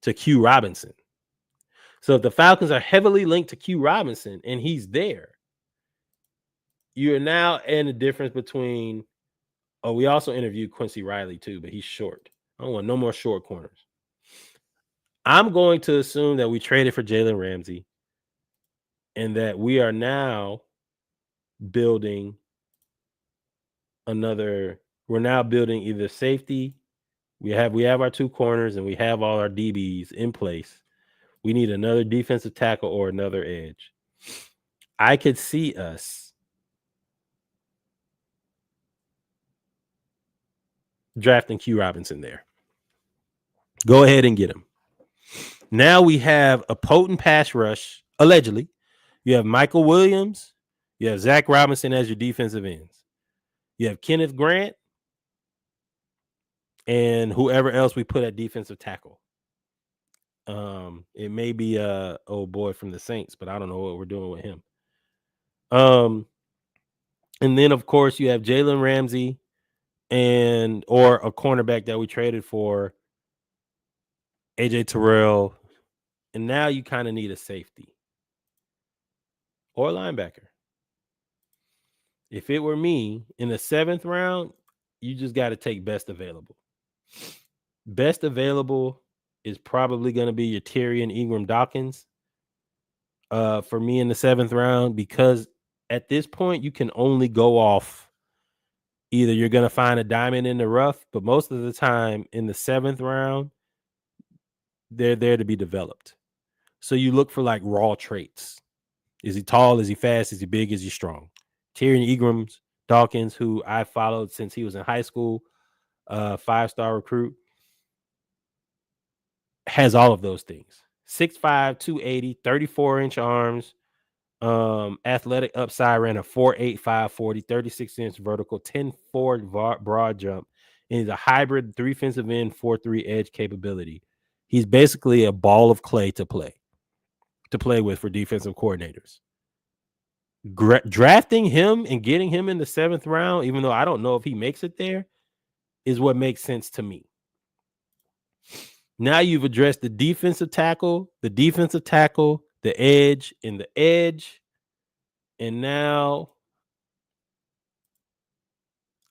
to Q Robinson. So if the Falcons are heavily linked to Q Robinson and he's there, you're now in the difference between, we also interviewed Quincy Riley too, but he's short. I don't want no more short corners. I'm going to assume that we traded for Jalen Ramsey and that we are now building either safety. We have our two corners and we have all our DBs in place. We need another defensive tackle or another edge. I could see us drafting Q Robinson there. Go ahead and get him. Now we have a potent pass rush, allegedly. You have Michael Williams. You have Zach Robinson as your defensive ends. You have Kenneth Grant and whoever else we put at defensive tackle. It may be old boy from the Saints, but I don't know what we're doing with him. And then of course you have Jalen Ramsey or a cornerback that we traded for, AJ Terrell, and now you kind of need a safety or a linebacker. If it were me in the 7th round, you just got to take best available. Best available is probably going to be your Tyrion Ingram Dawkins for me in the 7th round, because at this point you can only go off either you're going to find a diamond in the rough, but most of the time in the 7th round, they're there to be developed. So you look for like raw traits. Is he tall? Is he fast? Is he big? Is he strong? Tyrion Ingram Dawkins, who I followed since he was in high school, 5-star recruit. has all of those things. 6'5", 280, 34-inch arms, athletic upside, ran a 4.85 40, 36-inch vertical, 10.4 broad jump, and he's a hybrid 3 defensive end, 4.3 edge capability. He's basically a ball of clay to play with for defensive coordinators. Drafting him and getting him in the 7th round, even though I don't know if he makes it there, is what makes sense to me. Now you've addressed the defensive tackle, the edge, and the edge. And now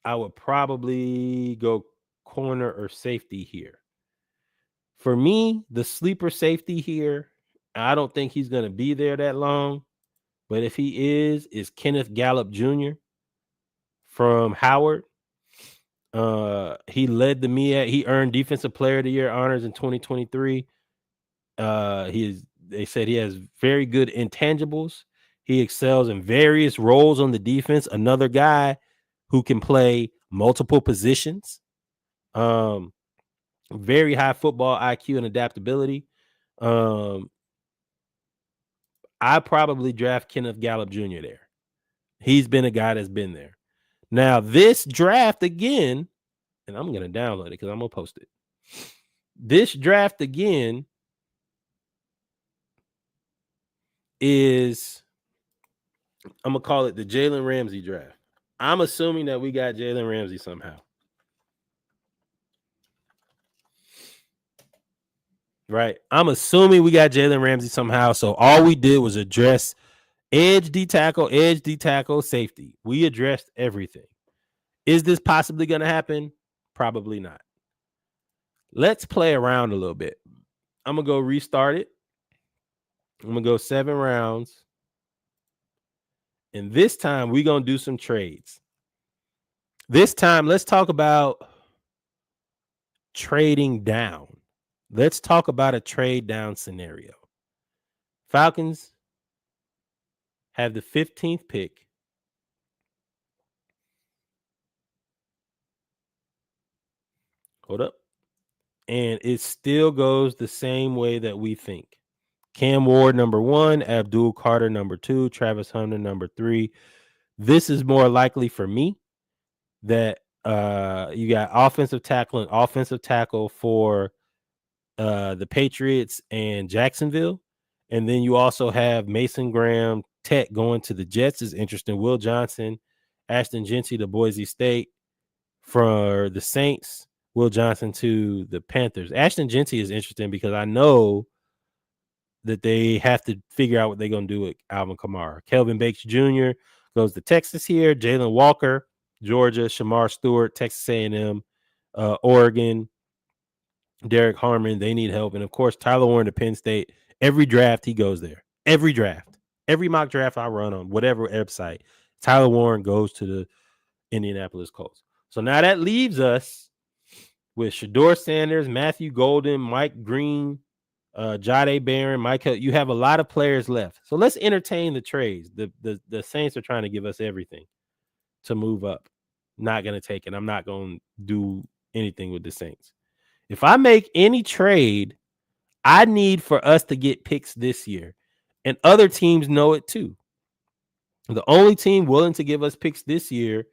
I would probably go corner or safety here. For me, the sleeper safety here, I don't think he's going to be there that long. But if he is Kenneth Gallup Jr. from Howard. He led the MEAC. He earned Defensive Player of the Year honors in 2023. They said he has very good intangibles. He excels in various roles on the defense. Another guy who can play multiple positions. Very high football IQ and adaptability. I probably draft Kenneth Gallup Jr. there. He's been a guy that's been there. Now, this draft again, and I'm going to download it because I'm going to post it. This draft again is, I'm going to call it the Jalen Ramsey draft. I'm assuming that we got Jalen Ramsey somehow. Right? I'm assuming we got Jalen Ramsey somehow. So all we did was address edge, D tackle, safety. We addressed everything. Is this possibly going to happen? Probably not. Let's play around a little bit. I'm going to go restart it. I'm going to go 7 rounds. And this time, we're going to do some trades. This time, let's talk about trading down. Let's talk about a trade down scenario. Falcons have the 15th pick. Hold up. And it still goes the same way that we think. Cam Ward, number 1, Abdul Carter, number 2, Travis Hunter, number 3. This is more likely for me that you got offensive tackle for the Patriots and Jacksonville. And then you also have Mason Graham, Tech, going to the Jets is interesting. Will Johnson, Ashton Jeanty to Boise State for the Saints. Will Johnson to the Panthers. Ashton Jeanty is interesting because I know that they have to figure out what they're going to do with Alvin Kamara. Kelvin Bates Jr. goes to Texas here. Jalen Walker, Georgia. Shamar Stewart, Texas A&M. Oregon. Derek Harmon, they need help. And, of course, Tyler Warren to Penn State. Every draft, he goes there. Every draft. Every mock draft I run on whatever website, Tyler Warren goes to the Indianapolis Colts. So now that leaves us with Shedeur Sanders, Matthew Golden, Mike Green, Jade Barron, Mike Hill. You have a lot of players left. So let's entertain the trades. The Saints are trying to give us everything to move up. Not going to take it. I'm not going to do anything with the Saints. If I make any trade, I need for us to get picks this year. And other teams know it too. The only team willing to give us picks this year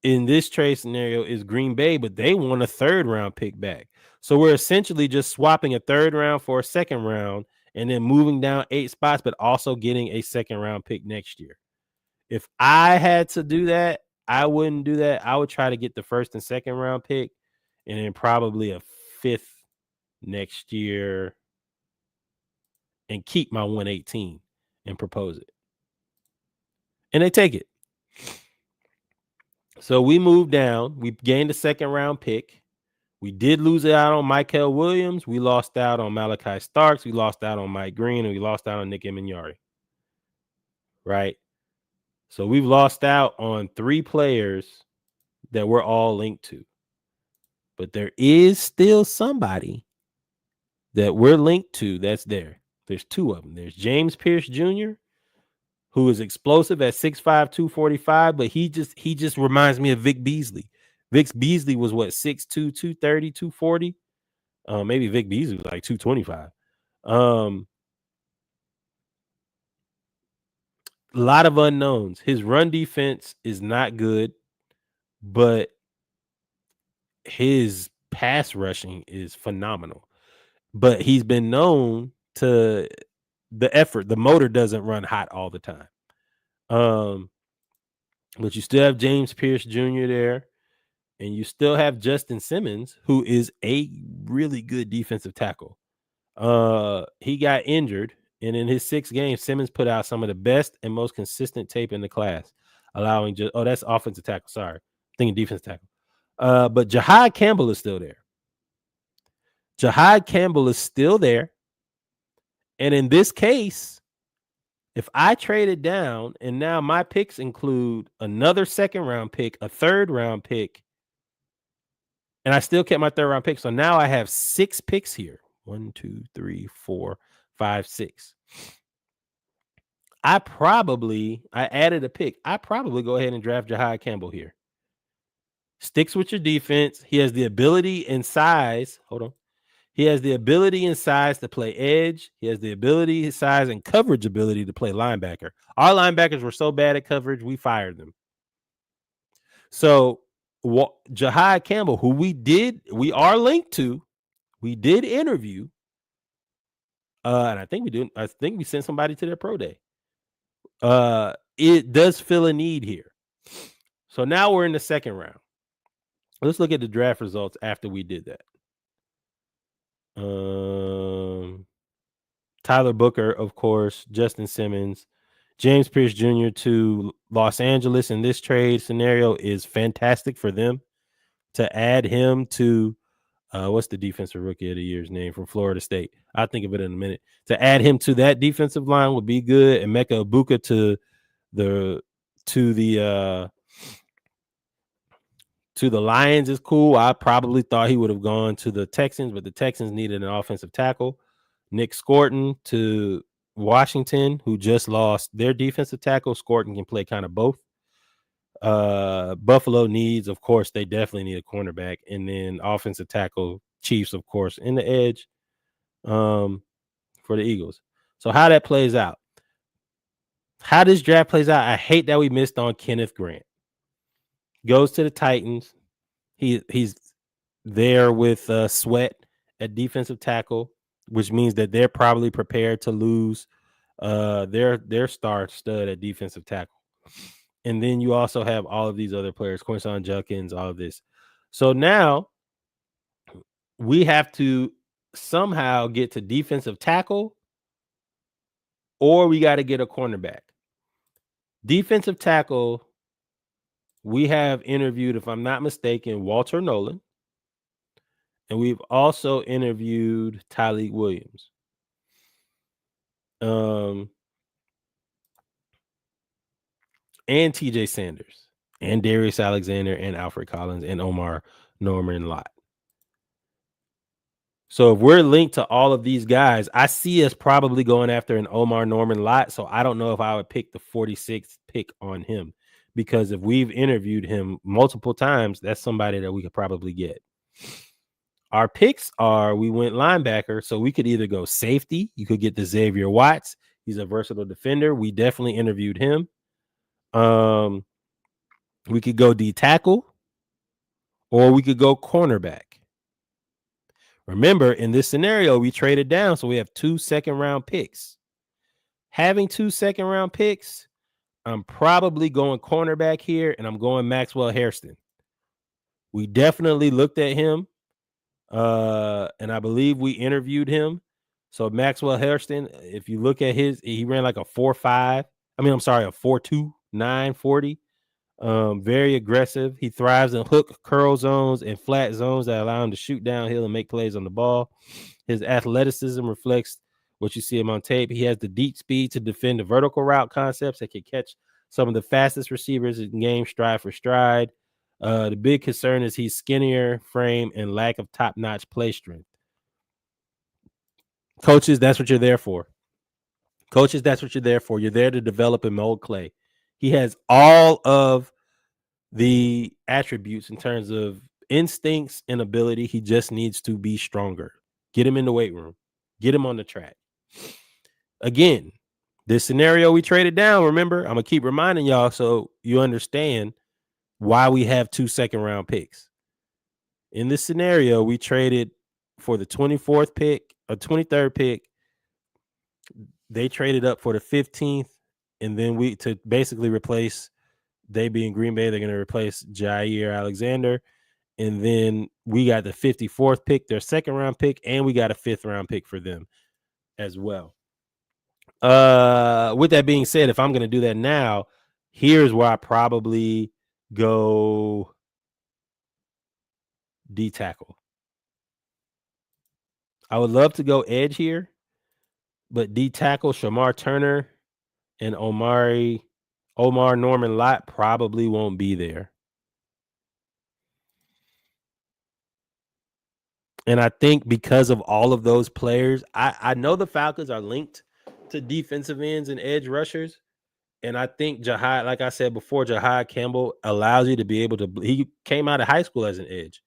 in this trade scenario is Green Bay, but they want a 3rd round pick back. So we're essentially just swapping a 3rd round for a 2nd round and then moving down 8 spots, but also getting a 2nd round pick next year. If I had to do that, I wouldn't do that. I would try to get the 1st and 2nd round pick and then probably a 5th next year and keep my 118 and propose it. And they take it. So we moved down. We gained a 2nd round pick. We did lose out on Michael Williams. We lost out on Malachi Starks. We lost out on Mike Green. And we lost out on Nick Emignari. Right? So we've lost out on 3 players that we're all linked to. But there is still somebody that we're linked to that's there. There's 2 of them. There's James Pierce Jr., who is explosive at 6'5", 245, but he just reminds me of Vic Beasley. Vic Beasley was what, 6'2", 230, 240? Maybe Vic Beasley was like 225. A lot of unknowns. His run defense is not good, but his pass rushing is phenomenal. But he's been known to the effort. The motor doesn't run hot all the time. But you still have James Pierce Jr. there, and you still have Justin Simmons, who is a really good defensive tackle. He got injured, and in his 6 games, Simmons put out some of the best and most consistent tape in the class, allowing that's offensive tackle. Sorry, thinking defensive tackle. But Jahad Campbell is still there. Jahad Campbell is still there. And in this case, if I traded down and now my picks include another 2nd round pick, a 3rd round pick, and I still kept my 3rd round pick. So now I have 6 picks here. 1, 2, 3, 4, 5, 6. I added a pick. I probably go ahead and draft Jahad Campbell here. Sticks with your defense. He has the ability and size. Hold on. He has the ability and size to play edge. He has the ability, size, and coverage ability to play linebacker. Our linebackers were so bad at coverage, we fired them. So Jahad Campbell, who we are linked to, we did interview. And I think we sent somebody to their pro day. It does fill a need here. So now we're in the 2nd round. Let's look at the draft results after we did that. Tyler Booker, of course, Justin Simmons, James Pierce Jr. to Los Angeles in this trade scenario is fantastic for them. To add him to what's the defensive rookie of the year's name from Florida State? I'll think of it in a minute. To add him to that defensive line would be good. And Emeka Egbuka to the Lions is cool. I probably thought he would have gone to the Texans, but the Texans needed an offensive tackle. Nick Scorton to Washington, who just lost their defensive tackle. Scorton can play kind of both. Buffalo needs, of course, they definitely need a cornerback, and then offensive tackle, Chiefs, of course, in the edge for the Eagles. So how that plays out, how this draft plays out, I hate that we missed on Kenneth Grant. Goes to the Titans. He's there with Sweat at defensive tackle, which means that they're probably prepared to lose their star stud at defensive tackle. And then you also have all of these other players, Quinshon Judkins, all of this. So now we have to somehow get to defensive tackle, or we got to get a cornerback. Defensive tackle, we have interviewed, if I'm not mistaken, Walter Nolan. And we've also interviewed Tyleik Williams. And TJ Sanders, and Darius Alexander, and Alfred Collins, and Omar Norman Lott. So if we're linked to all of these guys, I see us probably going after an Omar Norman Lott. So I don't know if I would pick the 46th pick on him, because if we've interviewed him multiple times, that's somebody that we could probably get. Our picks are, we went linebacker, so we could either go safety. You could get the Xavier Watts. He's a versatile defender. We definitely interviewed him. We could go D tackle, or we could go cornerback. Remember, in this scenario, we traded down, so we have 2 second-round picks. Having 2 second-round picks, I'm probably going cornerback here, and I'm going Maxwell Hairston. We definitely looked at him, and I believe we interviewed him. So Maxwell Hairston, if you look at he ran like a 4.5. I mean, I'm sorry, a 4.2, 940. Very aggressive. He thrives in hook, curl zones, and flat zones that allow him to shoot downhill and make plays on the ball. His athleticism reflects what you see him on tape. He has the deep speed to defend the vertical route concepts that can catch some of the fastest receivers in game stride for stride. The big concern is he's skinnier frame and lack of top-notch play strength. Coaches, that's what you're there for. Coaches, that's what you're there for. You're there to develop and mold clay. He has all of the attributes in terms of instincts and ability. He just needs to be stronger. Get him in the weight room. Get him on the track. Again, this scenario we traded down, remember, I'm going to keep reminding y'all so you understand why we have 2 second-round picks. In this scenario, we traded for the 24th pick, a 23rd pick. They traded up for the 15th, and then we to basically replace, they being Green Bay, they're going to replace Jair Alexander. And then we got the 54th pick, their second-round pick, and we got a 5th-round pick for them as well. With that being said, if I'm going to do that now, here's where I probably go D tackle. I would love to go edge here, but D tackle Shamar Turner and Omar Norman Lott probably won't be there. And I think because of all of those players, I know the Falcons are linked to defensive ends and edge rushers. And I think Jahad, like I said before, Jahad Campbell allows you to be able to, he came out of high school as an edge.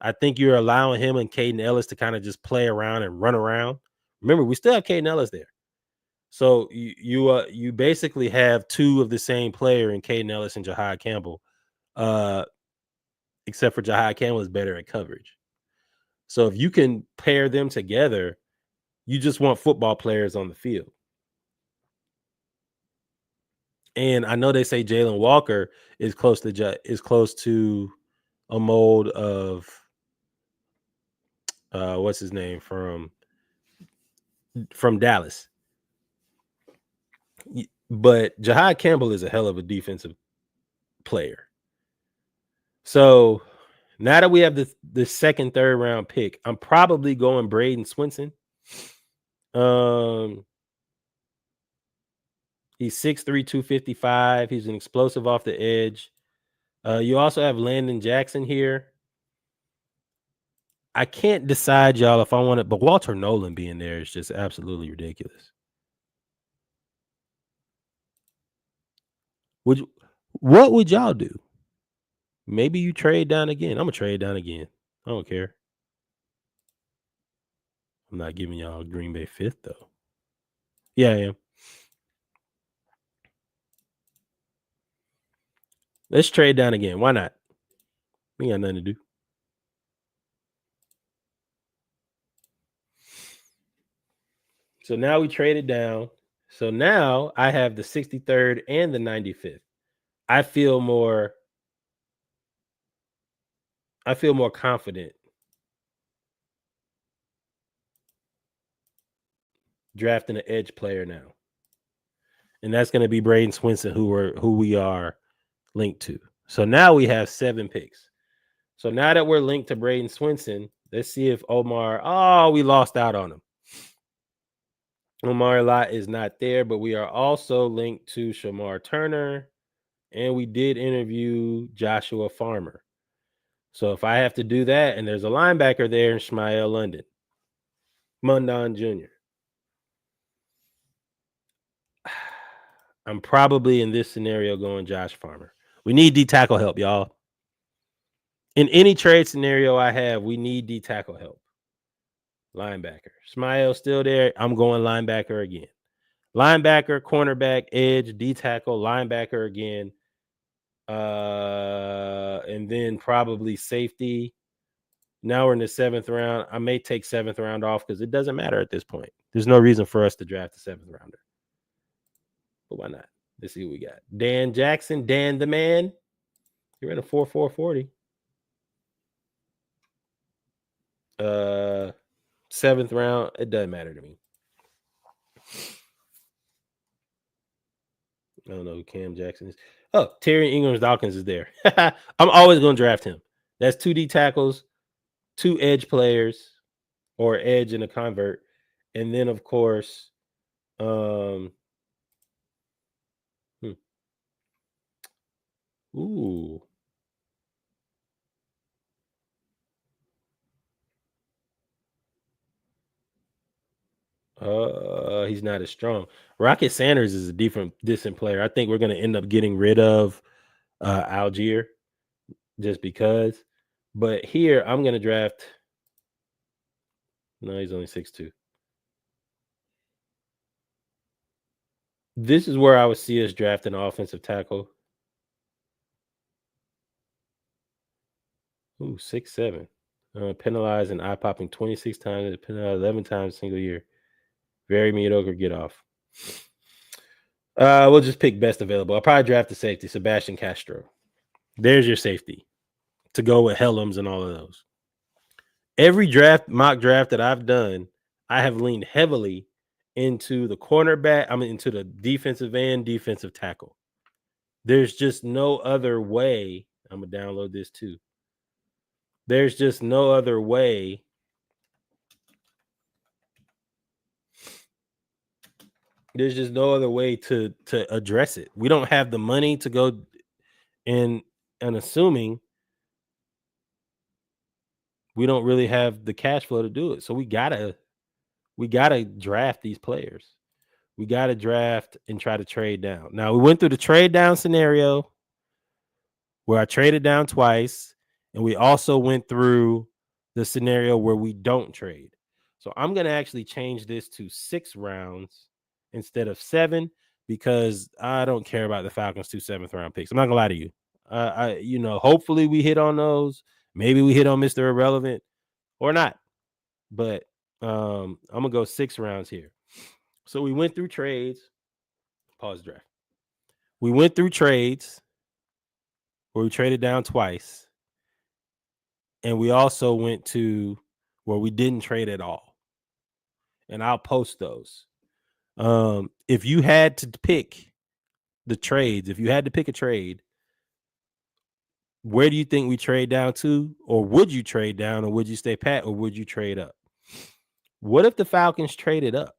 I think you're allowing him and Caden Ellis to kind of just play around and run around. Remember, we still have Caden Ellis there. So you basically have 2 of the same player in Caden Ellis and Jahad Campbell, except for Jahad Campbell is better at coverage. So if you can pair them together, you just want football players on the field. And I know they say Jalen Walker is close to a mold of what's his name from Dallas. But Jahad Campbell is a hell of a defensive player. So now that we have the second, 3rd round pick, I'm probably going Braden Swinson. He's 6'3", 255. He's an explosive off the edge. You also have Landon Jackson here. I can't decide, y'all, if I want it, but Walter Nolan being there is just absolutely ridiculous. What would y'all do? Maybe you trade down again. I'm gonna trade down again. I don't care. I'm not giving y'all Green Bay 5th though. Yeah, I am. Let's trade down again. Why not? We got nothing to do. So now we traded down. So now I have the 63rd and the 95th. I feel more confident drafting an edge player now. And that's going to be Braden Swinson, who we are linked to. So now we have 7 picks. So now that we're linked to Braden Swinson, let's see if we lost out on him. Omar Lott is not there, but we are also linked to Shamar Turner, and we did interview Joshua Farmer. So if I have to do that, and there's a linebacker there in Shmael Mundon Jr., I'm probably in this scenario going Josh Farmer. We need D tackle help, y'all. In any trade scenario I have, we need D tackle help. Linebacker. Shmael still there. I'm going linebacker again. Linebacker, cornerback, edge, D tackle, linebacker again. And then probably safety. Now we're in the 7th round. I may take 7th round off because it doesn't matter at this point. There's no reason for us to draft a 7th rounder. But why not? Let's see what we got. Dan Jackson, Dan the man. You're in a 4.4 40. 7th round. It doesn't matter to me. I don't know who Cam Jackson is. Oh, Terry Ingram-Dawkins is there. I'm always going to draft him. That's 2 D tackles, 2 edge players, or edge and a convert. And then, of course, Ooh. He's not as strong. Rocket Sanders is a decent player. I think we're going to end up getting rid of Algier just because. But here I'm gonna draft. No, he's only 6'2". This is where I would see us drafting an offensive tackle. Ooh, 6'7". Penalized and eye popping 26 times, penalized 11 times single year. Very mediocre get off. We'll just pick best available. I'll probably draft the safety, Sebastian Castro. There's your safety to go with Helms and all of those. Every mock draft that I've done, I have leaned heavily into the cornerback. Into the defensive end, defensive tackle. There's just no other way. I'm gonna download this too. There's just no other way. There's just no other way to address it. We don't have the money to go and assuming we don't really have the cash flow to do it. So we gotta draft these players. We gotta draft and try to trade down. Now we went through the trade down scenario where I traded down twice, and we also went through the scenario where we don't trade. So I'm gonna actually change this to 6 rounds instead of 7 because I don't care about the Falcons 2 7th round picks. I'm not gonna lie to you. Hopefully we hit on those. Maybe we hit on Mr. Irrelevant or not. But I'm gonna go 6 rounds here. So we went through trades. Pause draft. We went through trades where we traded down twice. And we also went to where we didn't trade at all. And I'll post those. If you had to pick the trades, if you had to pick a trade, where do you think we trade down to? Or would you trade down, or would you stay pat, or would you trade up? What if the Falcons traded up?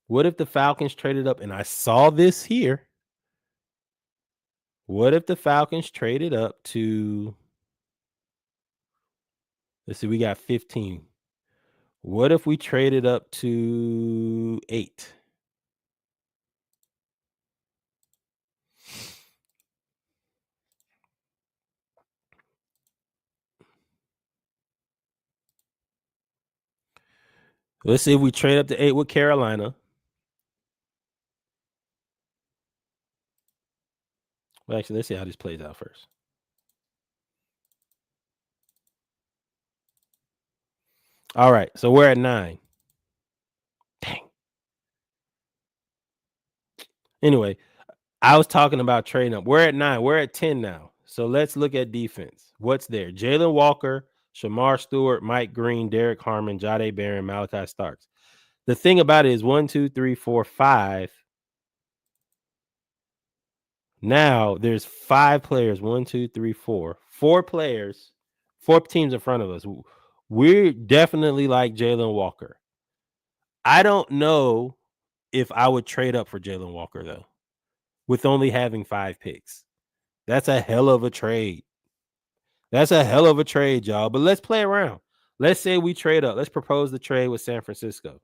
What if the Falcons traded up? And I saw this here. What if the Falcons traded up to, let's see, we got 15. What if we traded up to 8? Let's see if we trade up to 8 with Carolina. Well, actually, let's see how this plays out first. All right, so we're at 9. Dang. Anyway, I was talking about trading up. We're at 9. We're at 10 now. So let's look at defense. What's there? Jalen Walker, Shamar Stewart, Mike Green, Derek Harmon, Jade Barron, Malachi Starks. The thing about it is 1, 2, 3, 4, 5. Now there's 5 players. 1, 2, 3, 4. 4 players, 4 teams in front of us. We're definitely like Jalen Walker. I don't know if I would trade up for Jalen Walker, though, with only having 5 picks. That's a hell of a trade. That's a hell of a trade, y'all. But let's play around. Let's say we trade up. Let's propose the trade with San Francisco.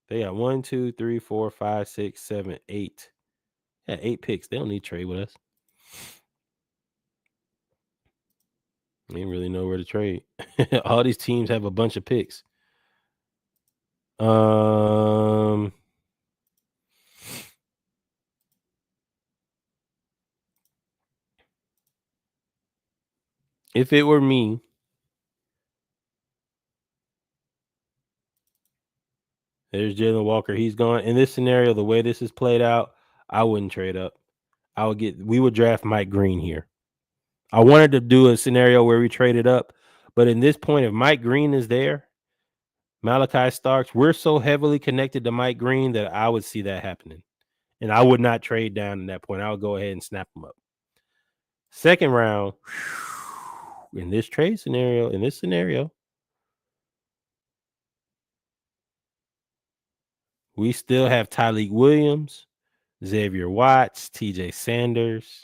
They got 1, 2, 3, 4, 5, 6, 7, 8. Yeah, 8 picks. They don't need to trade with us. They ain't really know where to trade. All these teams have a bunch of picks. If it were me, there's Jalen Walker. He's gone. In this scenario, the way this is played out, I wouldn't trade up. We would draft Mike Green here. I wanted to do a scenario where we traded up, but in this point, if Mike Green is there, Malachi Starks, we're so heavily connected to Mike Green that I would see that happening. And I would not trade down at that point. I would go ahead and snap him up. Second round, in this scenario, we still have Tyleik Williams, Xavier Watts, TJ Sanders,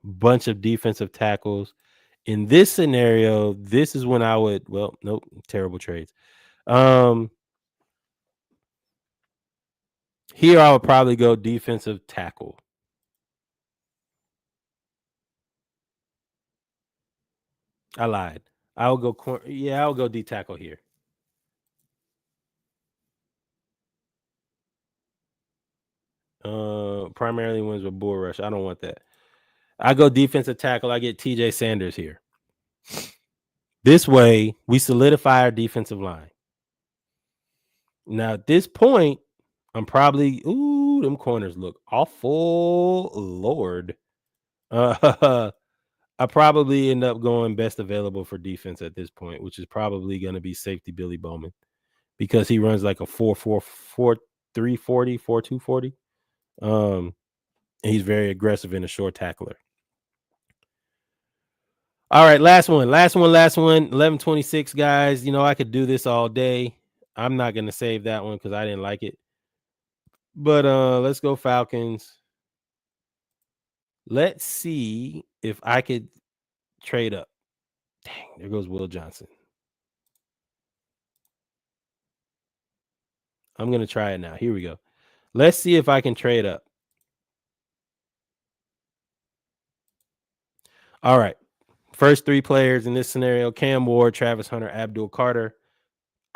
bunch of defensive tackles. In this scenario, this is when I would, terrible trades. Here, I would probably go defensive tackle. I lied. I'll go I'll go D tackle here. Primarily wins with bull rush. I don't want that. I go defensive tackle. I get TJ Sanders here. This way, we solidify our defensive line. Now, at this point, I'm probably them corners look awful. Lord. I probably end up going best available for defense at this point, which is probably going to be safety Billy Bowman because he runs like a 4.340, 4.240. And he's very aggressive in a short tackler. All right, last one. 11:26, guys. You know, I could do this all day. I'm not going to save that one because I didn't like it. But let's go Falcons. Let's see if I could trade up. Dang, there goes Will Johnson. I'm going to try it now. Here we go. Let's see if I can trade up. All right. First three players in this scenario: Cam Ward, Travis Hunter, Abdul Carter.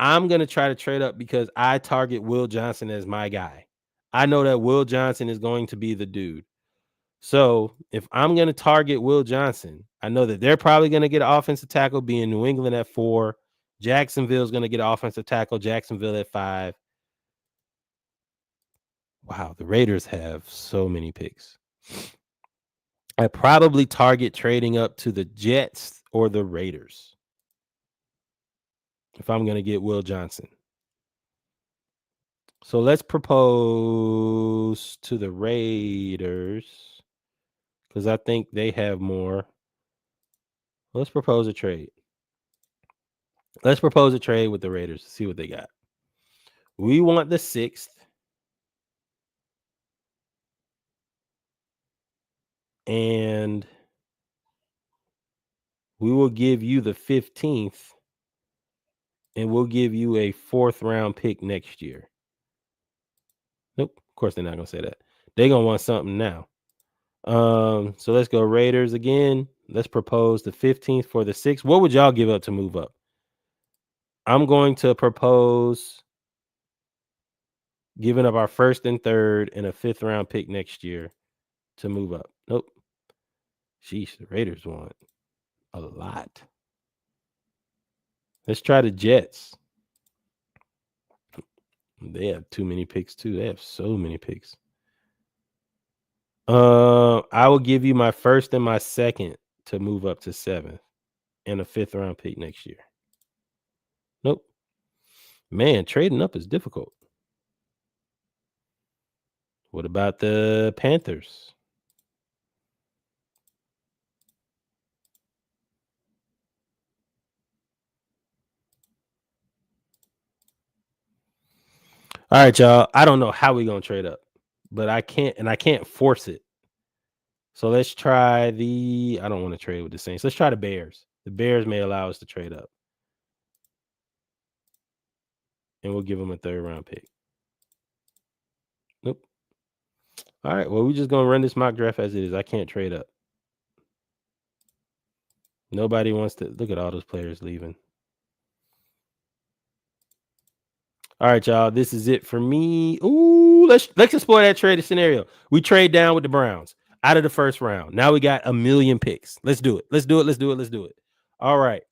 I'm going to try to trade up because I target Will Johnson as my guy. I know that Will Johnson is going to be the dude. So if I'm going to target Will Johnson, I know that they're probably going to get an offensive tackle, being New England at 4. Jacksonville's going to get an offensive tackle, Jacksonville at 5. Wow, the Raiders have so many picks. I probably target trading up to the Jets or the Raiders if I'm going to get Will Johnson. So let's propose to the Raiders because I think they have more. Let's propose a trade. Let's propose a trade with the Raiders to see what they got. We want the 6th. And we will give you the 15th. And we'll give you a 4th round pick next year. Nope. Of course, they're not going to say that. They're going to want something now. So let's go Raiders again. Let's propose the 15th for the 6th. What would y'all give up to move up? I'm going to propose giving up our 1st and 3rd and a 5th round pick next year to move up. Nope. Sheesh, the Raiders want a lot. Let's try the Jets. They have too many picks too. They have so many picks. I will give you my 1st and my 2nd to move up to 7th and a 5th round pick next year. Nope. Man, trading up is difficult. What about the Panthers? All right, y'all. I don't know how we're going to trade up, but I can't force it. So let's try I don't want to trade with the Saints. Let's try the Bears. The Bears may allow us to trade up. And we'll give them a 3rd round pick. Nope. All right. Well, we're just going to run this mock draft as it is. I can't trade up. Nobody wants to look at all those players leaving. All right, y'all. This is it for me. Ooh, let's explore that trade scenario. We trade down with the Browns out of the 1st round. Now we got 1,000,000 picks. Let's do it. Let's do it. All right.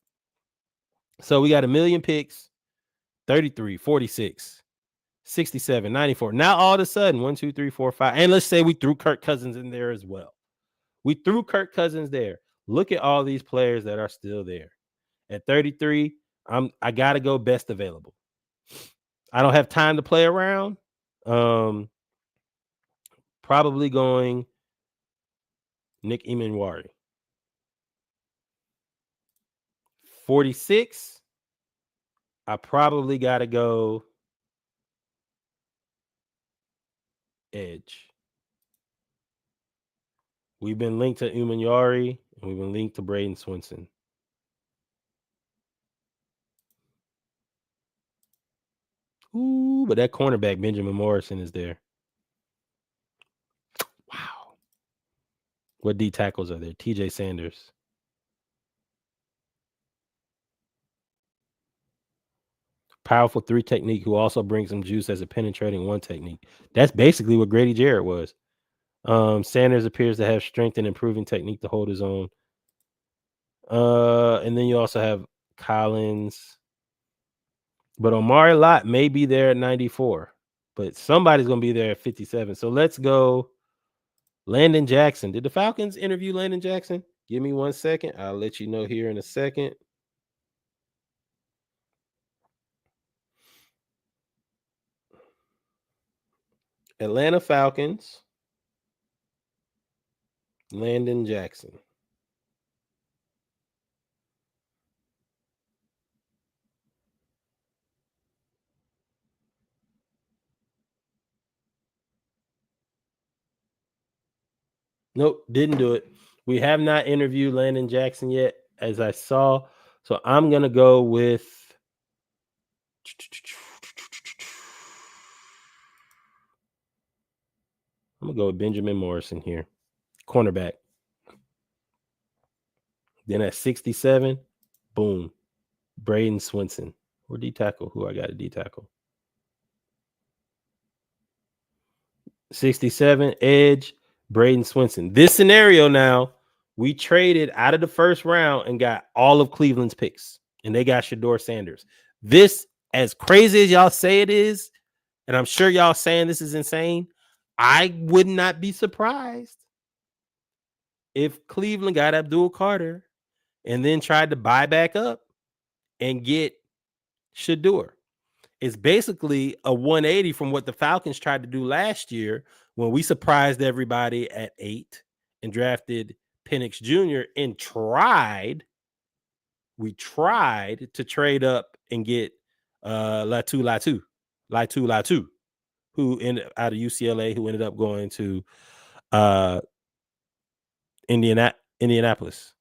So we got 1,000,000 picks, 33, 46, 67, 94. Now all of a sudden, 1, 2, 3, 4, 5. And let's say we threw Kirk Cousins in there as well. We threw Kirk Cousins there. Look at all these players that are still there. At 33, I gotta go best available. I don't have time to play around. Probably going Nick Emanwari. 46. I probably gotta go edge. We've been linked to Emanwari and we've been linked to Braden Swinson. Ooh, but that cornerback Benjamin Morrison is there. What D tackles are there? TJ Sanders. Powerful 3 technique who also brings some juice as a penetrating 1 technique. That's basically what Grady Jarrett was. Sanders appears to have strength and improving technique to hold his own. And then you also have Collins. But Omari Lott may be there at 94. But somebody's going to be there at 57. So let's go Landon Jackson. Did the Falcons interview Landon Jackson? Give me 1 second. I'll let you know here in a second. Atlanta Falcons. Landon Jackson. Nope, didn't do it. We have not interviewed Landon Jackson yet, as I saw. So I'm going to go with Benjamin Morrison here, cornerback. Then at 67, boom, Braden Swinson. Or D tackle. Who I got a D tackle? 67, edge, Braden Swinson. This scenario now, we traded out of the first round and got all of Cleveland's picks, and they got Shedeur Sanders. This, as crazy as y'all say it is, and I'm sure y'all saying this is insane, I would not be surprised if Cleveland got Abdul Carter and then tried to buy back up and get Shedeur. It's basically a 180 from what the Falcons tried to do last year when we surprised everybody at 8 and drafted Penix Jr. and we tried to trade up and get Latu, who ended out of UCLA, who ended up going to Indianapolis,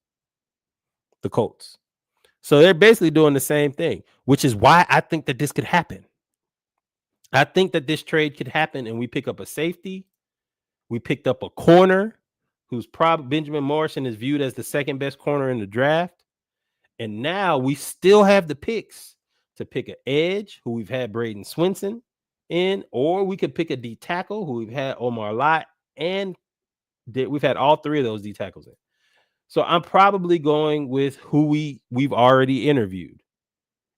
the Colts. So they're basically doing the same thing, which is why I think that this could happen. I think that this trade could happen and we pick up a safety. We picked up a corner who's probably Benjamin Morrison is viewed as the second best corner in the draft. And now we still have the picks to pick an edge who we've had Braden Swinson in, or we could pick a D tackle who we've had Omar Lott, and we've had all 3 of those D tackles in. So I'm probably going with who we've already interviewed,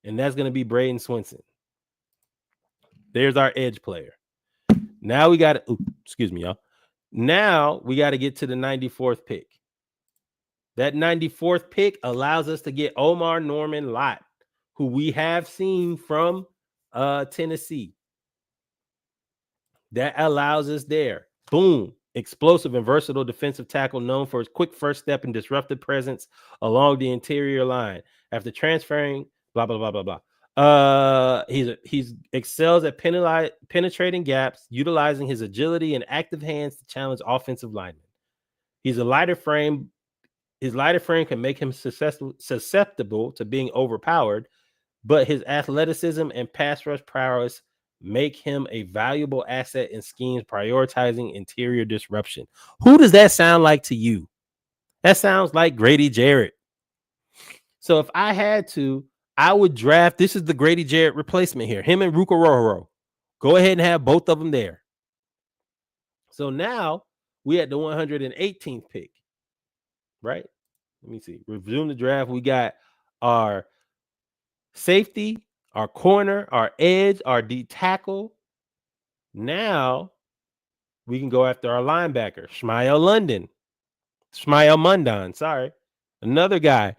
and that's going to be Braden Swinson. There's our edge player. Now we got to, excuse me, y'all. Now we got to get to the 94th pick. That 94th pick allows us to get Omar Norman Lott, who we have seen from Tennessee. That allows us there. Boom. Explosive and versatile defensive tackle known for his quick first step and disruptive presence along the interior line. After transferring, blah, blah, blah, blah, blah. He's excels at penetrating gaps, utilizing his agility and active hands to challenge offensive linemen. He's a lighter frame. His lighter frame can make him susceptible to being overpowered, but his athleticism and pass rush prowess make him a valuable asset in schemes prioritizing interior disruption. Who does that sound like to you? That sounds like Grady Jarrett. So if I had to, I would draft, this is the Grady Jarrett replacement here, him and Ruka Rororo. Go ahead and have both of them there. So now we at the 118th pick, right? Let me see. Resume the draft. We got our safety, our corner, our edge, our D tackle. Now we can go after our linebacker, Shmael Mundon, sorry. Another guy,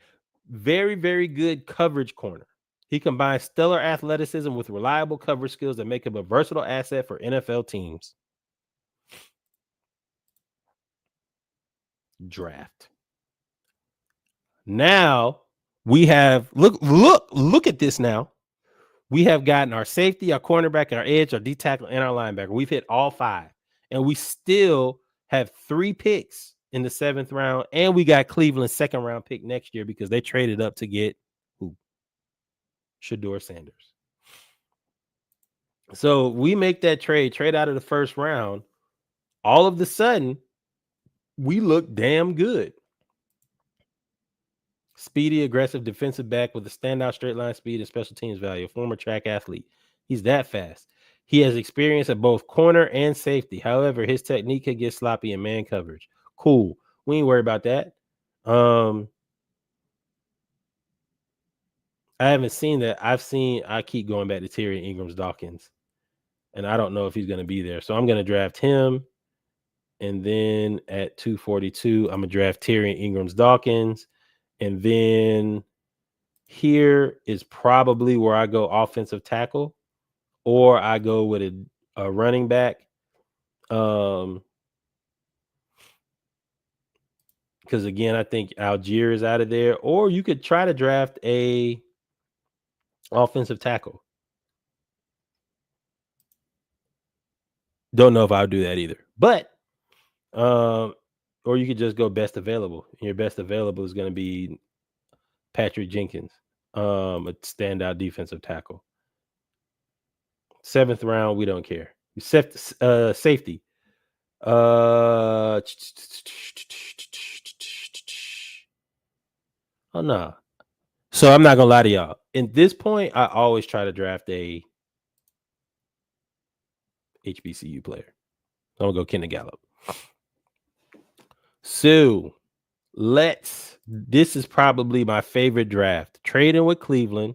very, very good coverage corner. He combines stellar athleticism with reliable coverage skills that make him a versatile asset for NFL teams. Draft. Now we have look at this now. We have gotten our safety, our cornerback, our edge, our D tackle, and our linebacker. We've hit all 5, and we still have 3 picks in the 7th round, and we got Cleveland's 2nd round pick next year because they traded up to get who? Shedeur Sanders. So we make that trade out of the 1st round. All of the sudden, we look damn good. Speedy, aggressive defensive back with a standout straight line speed and special teams value. Former track athlete. He's that fast. He has experience at both corner and safety. However, his technique could get sloppy in man coverage. Cool. We ain't worried about that. I haven't seen that. I keep going back to Terry Ingram's Dawkins, and I don't know if he's going to be there. So I'm going to draft him. And then at 242, I'm going to draft Terry Ingram's Dawkins. And then here is probably where I go offensive tackle, or I go with a running back. Because again, I think Algier is out of there, or you could try to draft a offensive tackle. Don't know if I'll do that either, but or you could just go best available. Your best available is going to be Patrick Jenkins, a standout defensive tackle. 7th round, we don't care. Safety. Oh no. So I'm not gonna lie to y'all. At this point, I always try to draft a HBCU player. I'm gonna go Kenny Gallup. So this is probably my favorite draft. Trading with Cleveland.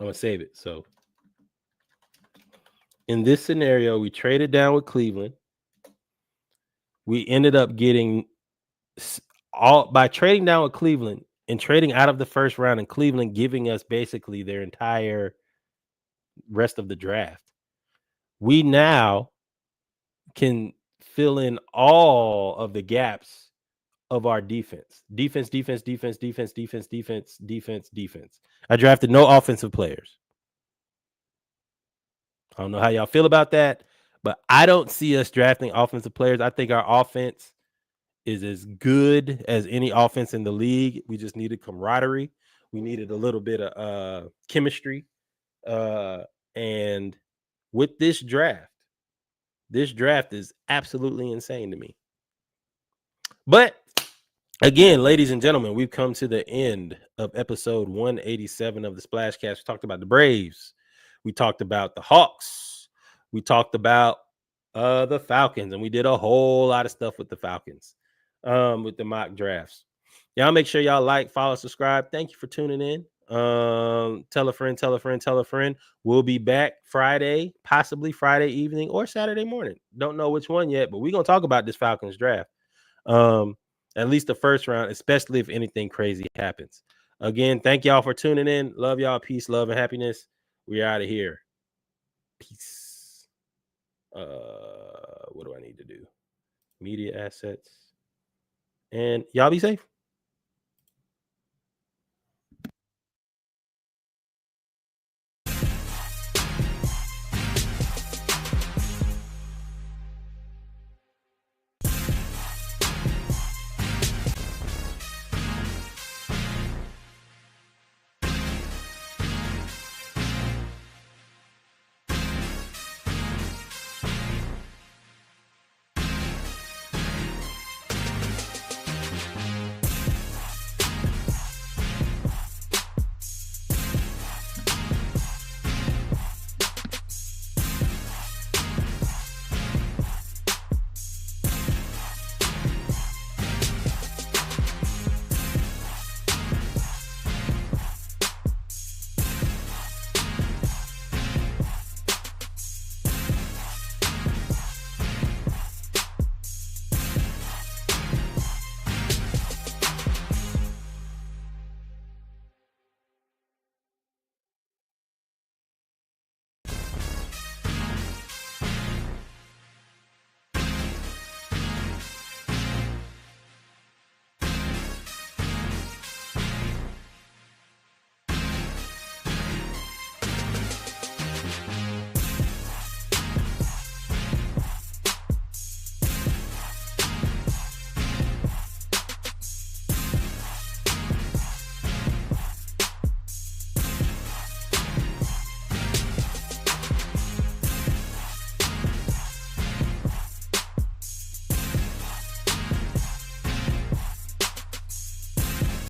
I'm gonna save it. So in this scenario, we traded down with Cleveland. We ended up getting by trading down with Cleveland and trading out of the first round, and Cleveland giving us basically their entire rest of the draft. We now can fill in all of the gaps of our defense. Defense. I drafted no offensive players. I don't know how y'all feel about that, but I don't see us drafting offensive players. I think our offense is as good as any offense in the league. We just needed camaraderie. We needed a little bit of chemistry. And with this draft is absolutely insane to me. But again, ladies and gentlemen, we've come to the end of episode 187 of the Splashcast. We talked about the Braves. We talked about the Hawks. We talked about the Falcons, and we did a whole lot of stuff with the Falcons with the mock drafts. Y'all make sure y'all like, follow, subscribe. Thank you for tuning in. Tell a friend. We'll be back Friday, possibly Friday evening or Saturday morning. Don't know which one yet, but we're going to talk about this Falcons draft. At least the first round, especially if anything crazy happens. Again, thank y'all for tuning in. Love y'all. Peace, love, and happiness. We're out of here. Peace. What do I need to do? Media assets. And y'all be safe.